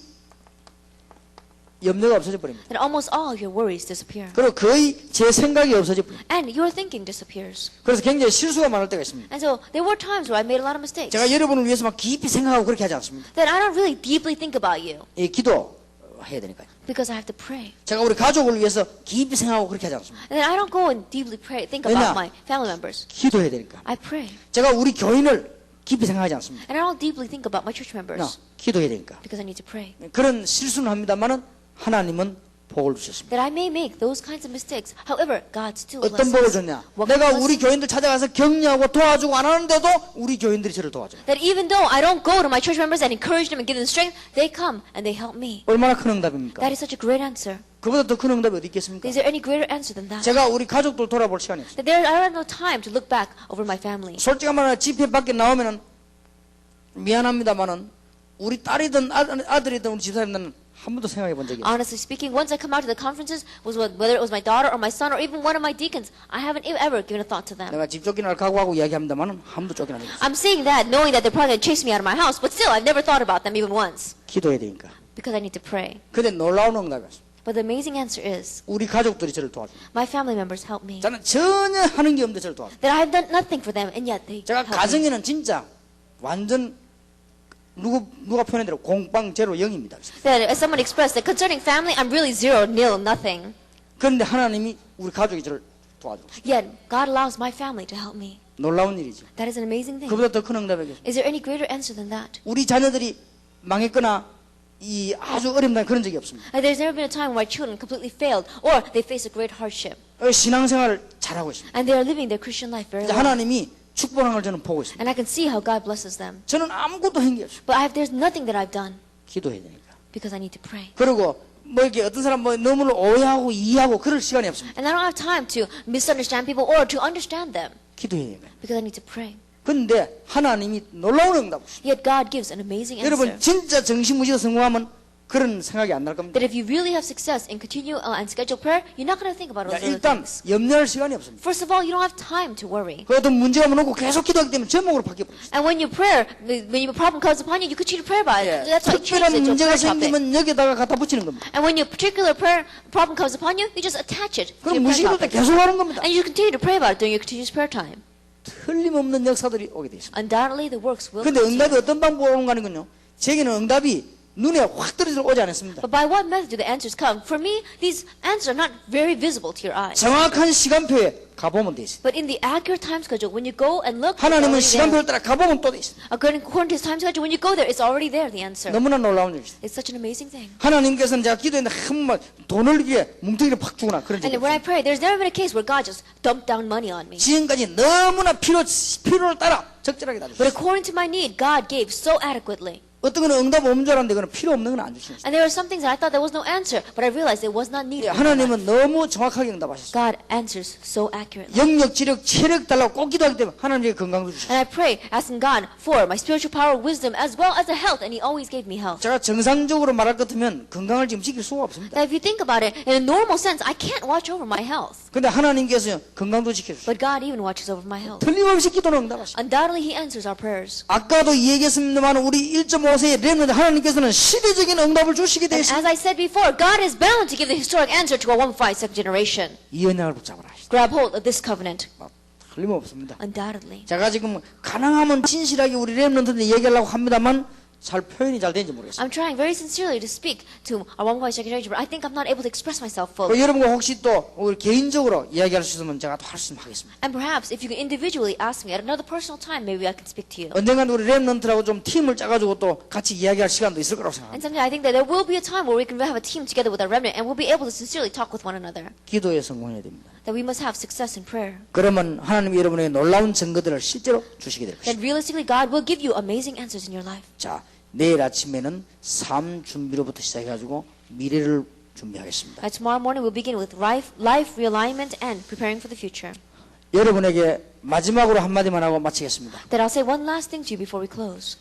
염려가 없어져 버립니다. That almost all your worries disappear. 그리고 거의 제 생각이 없어져 버립니다. And your thinking disappears. 그래서 굉장히 실수가 많을 때가 있습니다. And so there were times where I made a lot of mistakes. 제가 여러분을 위해서 막 깊이 생각하고 그렇게 하지 않습니다. That I don't really deeply think about you. 이 기도 해야 되니까요. Because I have to pray. 제가 우리 가족을 위해서 깊이 생각하고 그렇게 하지 않습니다. And then I don't go and deeply think 왜냐? about my family members. 기도해야 되니까. I pray. 제가 우리 교인을 깊이 생각하지 않습니다. And I don't deeply think about my church members. 기도해야 되니까. Because I need to pray. 그런 실수는 합니다만은 하나님은 복을 주셨습니다. That I may make those kinds of mistakes. However, God still 어떤 복을 blesses. 줬냐? What 내가 blessing? 우리 교인들 찾아가서 격려하고 도와주고 안 하는데도 우리 교인들이 저를 도와줘요. That even though I don't go to my church members and encourage them and give them strength, they come and they help me. 얼마나 큰 응답입니까? That is such a great answer. 그보다 더 큰 응답이 어디 있겠습니까? Is there any greater answer than that? 제가 우리 가족들 돌아볼 시간이 없어요. That I have no time to look back over my family. 솔직히 말하면 집회 밖에 나오면은 미안합니다만은 우리 딸이든 아들이든 우리 집사람들은 한 번도 생각해 본 적이 없어요. Honestly speaking, once I come out to the conferences, whether it was my daughter or my son or even one of my deacons, I haven't ever given a thought to them. 내가 집 쫓겨날 각오하고 이야기합니다만은 한 번도 쫓겨난 적이 없어요. I'm saying that knowing that they're probably going to chase me out of my house, but still, I've never thought about them even once. 기도해야 되니까. Because I need to pray. 근데 놀라운 응답이었어요. But the amazing answer is, 우리 가족들이 저를 도와줍니다. my family members help me. 저는 전혀 하는 게 없는데 저를 도와줍니다. That I have done nothing for them, and yet they 제가 help me. 가정에는 진짜 완전 누가 표현한 대로 공빵 제로 0입니다. That as someone expressed that concerning family, I'm really 0, nil, nothing. 그런데 하나님이 우리 가족이 저를 도와줘요. Yet God allows my family to help me. 놀라운 일이죠. That is an amazing thing. 그보다 더 큰 응답이겠습니다. Is there any greater answer than that? 우리 자녀들이 망했거나 이 아주 어렵다 그런 적이 없습니다. There's never been a time where my children completely failed or they face a great hardship. 신앙생활을 잘하고 있습니다. And they are living their Christian life very well. 하나님이 축복하는 걸 저는 보고 있습니다. And I can see how God blesses them. 저는 아무것도 한 게 없어요. But there's nothing that I've done 기도해야 되니까. because I need to pray. 그리고 뭐 이렇게 어떤 사람 뭐 너무 오해하고 이해하고 그럴 시간이 없습니다. And I don't have time to misunderstand people or to understand them 기도해야 돼요. because I need to pray. 그런데 하나님이 놀라운 응답. Yet God gives an amazing answer. 여러분 진짜 정신무지로 성공하면 그런 생각이 안 날 겁니다. That if you really have success in continual and scheduled prayer, you're not going to think about all 야, those other 일단 things. 염려할 시간이 없습니다. First of all, you don't have time to worry. 그 어떤 문제가 오고 계속 기도하기 때문에 제목으로 바뀌어버렸어요. And when your prayer, when your problem comes upon you, you continue to pray about it. 예, That's why you 특별한 change it to a 문제가 prayer topic. 생기면 여기다가 갖다 붙이는 겁니다. And when your particular prayer problem comes upon you, you just attach it to 그럼 your prayer 무시할 때 topic. 계속 하는 겁니다. And you continue to pray about it during your continuous prayer time. 틀림없는 역사들이 오게 되어 있습니다. Undoubtedly, the works will 그런데 continue. 응답이 어떤 방법으로 오는가 하는군요. 제게는 응답이 눈에 확 떨어져 오지 않았습니다. But by what method do the answers come? For me, these answers are not very visible to your eyes. 정확한 시간표에 가보면 돼 있어요. But in the accurate time schedule, when you go and look, it's 하나님은 already there. 시간표를 따라 가보면 또 돼 있어요. According to his time schedule, when you go there, it's already there, the answer. 너무나 놀라운 일이죠. It's such an amazing thing. 하나님께서는 제가 기도했는데 한번 돈을 위해 뭉텅이를 팍 주거나 그런 적이 And when I 없어요. pray, there's never been a case where God just dumped down money on me. 지금까지 너무나 필요를 따라 적절하게 다 But 주셨어요. according to my need, God gave so adequately. 어떤 거는 응답 없는 줄 알았는데 그건 필요 없는 건 안 주시는 거예요. And there were some things that I thought there was no answer, but I realized it was not needed. in my life. 하나님은 너무 정확하게 응답하셨어요. God answers so accurately. 영역, 지력, 체력 달라고 꼭 기도하기 때문에 하나님에게 건강도 주셨어요. And I pray, asking God for my spiritual power, wisdom, as well as the health, and He always gave me health. 제가 정상적으로 말할 것 같으면 건강을 지금 지킬 수가 없습니다. Now, if you think about it, in a normal sense, I can't watch over my health. 근데 하나님께서 건강도 지켜주셨어요. But God even watches over my health. 틀림없이 기도는 응답하시죠. Undoubtedly, He answers our prayers. 아까도 얘기했습니다만 우리 1.5세의 렘넌트 하나님께서는 시대적인 응답을 주시게 돼 And 있습니다. as I said before, God is bound to give the historic answer to our 1.5 second generation. 이 언약을 붙잡으라 하시죠. Grab hold of this covenant. 틀림없습니다. Undoubtedly. 제가 지금 가능하면 진실하게 우리 렘넌트한테 얘기하려고 합니다만 잘 표현이 잘 되는지 모르겠어요. I'm trying very sincerely to speak to our 1.5 second generation, but I think I'm not able to express myself 그 fully. 여러분과 혹시 또 우리 개인적으로 이야기할 수 있으면 제가 또 말씀하겠습니다. And perhaps if you can individually ask me at another personal time, maybe I can speak to you. 언젠간 우리 렘넌트라고 좀 팀을 짜가지고 또 같이 이야기할 시간도 있을 거라고 생각합니다. And someday I think that there will be a time where we can have a team together with our remnant and we'll be able to sincerely talk with one another. 기도에 성공해야 됩니다. That we must have success in prayer. 그러면 하나님이 여러분에게 놀라운 증거들을 실제로 주시게 될 Then 것입니다. realistically, God will give you amazing answers in your life. 자, 내일 아침에는 삶 준비로부터 시작해가지고 미래를 준비하겠습니다. Tomorrow morning we'll begin with life realignment and preparing for the future. 여러분에게 마지막으로 한마디만 하고 마치겠습니다. That I'll say one last thing to you before we close.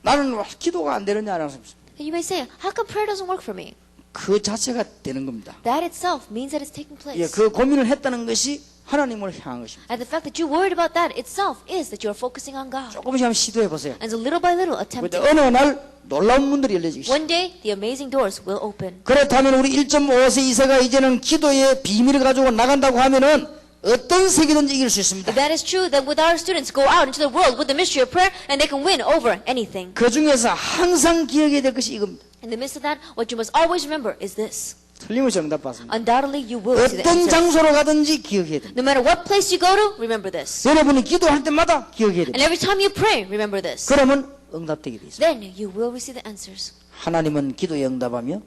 나는 왜 기도가 안 되느냐 하는 사람 있습니다. And you may say, how come prayer doesn't work for me? 그 자체가 되는 겁니다. That itself means that it's taking 예, place. 그 고민을 했다는 것이 하나님을 향한 것입니다. And the fact that you're worried about that itself is that you're focusing on God. 조금씩 한번 시도해 보세요. And so little by little attempt 근데 it. 어느 날 놀라운 문들이 열려지기 시작. One day, the amazing doors will open. 그렇다면 우리 1.5세 이세가 이제는 기도의 비밀을 가지고 나간다고 하면은 어떤 세계든지 이길 수 있습니다. If that is true, then with our students go out into the world with the mystery of prayer and they can win over anything. 그 중에서 항상 기억해야 될 것이 이겁니다. In the midst of that, what you must always remember is this. 틀림없이 응답받습니다. Undoubtedly, you will see the 어떤 answer. 장소로 가든지 기억해야 됩니다. No matter what place you go to, remember this. 여러분이 기도할 때마다 기억해야 And 됩니다. every time you pray, remember this. 그러면 응답되게 돼 있습니다. Then you will receive the answers. 하나님은 기도에 응답하며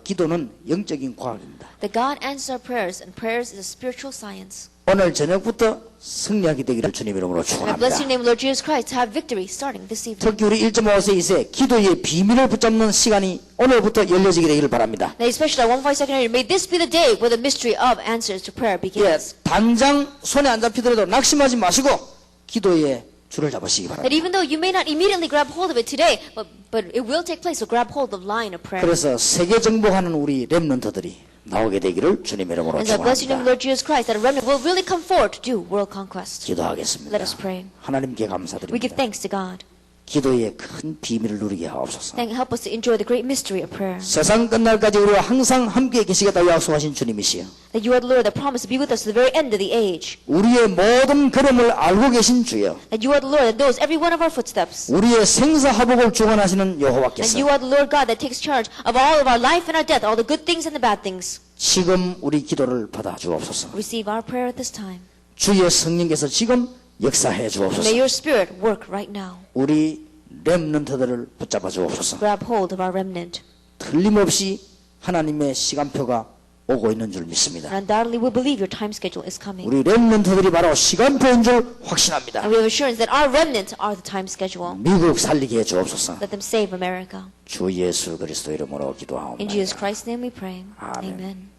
기도는 영적인 과학입니다. That God answers our prayers, and prayers is a spiritual science. 오늘 저녁부터 승리하게 되기를 주님 이름으로 And I bless 축원합니다. your name, Lord Jesus Christ, to have victory starting this evening. 특히 우리 1.5세 이세 기도의 비밀을 붙잡는 시간이 오늘부터 열려지게 되기를 바랍니다. Now, especially at 1.5 second area, may this be the day where the mystery of answers to prayer 예, begins. 당장 손에 안 잡히더라도 낙심하지 마시고 기도에 줄을 잡으시기 That 바랍니다. even though you may not immediately grab hold of it today, but it will take place, so grab hold of the line of prayer. 그래서 세계 정복하는 우리 렘넌트들이 나오게 되기를 주님 이름으로 And so I bless your name, 축원합니다. Lord Jesus Christ, that a remnant will really come forward to do world conquest. 기도하겠습니다. Let us pray. 하나님께 We give 감사드립니다. thanks to God. 기도의 큰 비밀을 누리게 하옵소서. Help us to enjoy the great mystery of prayer. 세상 끝날까지 우리와 항상 함께 계시겠다고 약속하신 주님이시여. That you are the Lord that promised to be with us to the very end of the age. 우리의 모든 걸음을 알고 계신 주여. That you are the Lord that knows every one of our footsteps. 우리의 생사화복을 주관하시는 And 여호와께서 you are the Lord God that takes charge of all of our life and our death, all the good things and the bad things. 지금 우리 기도를 받아 주옵소서. Receive our prayer at this time. 주의 성령께서 지금 역사해 주옵소서. May your Spirit work right now. 우리 렘넌트들을 붙잡아 주옵소서. Grab hold of our remnant. 틀림없이 하나님의 시간표가 오고 있는 줄 And 믿습니다. undoubtedly we believe your time schedule is coming. 우리 렘넌트들이 바로 시간표인 줄 확신합니다. And we have assurance that our remnant are the time schedule. 미국 살리게 해 주옵소서. Let them save America. 주 예수 그리스도 이름으로 In 기도하옵나이다. Jesus Christ's name we pray. Amen. Amen.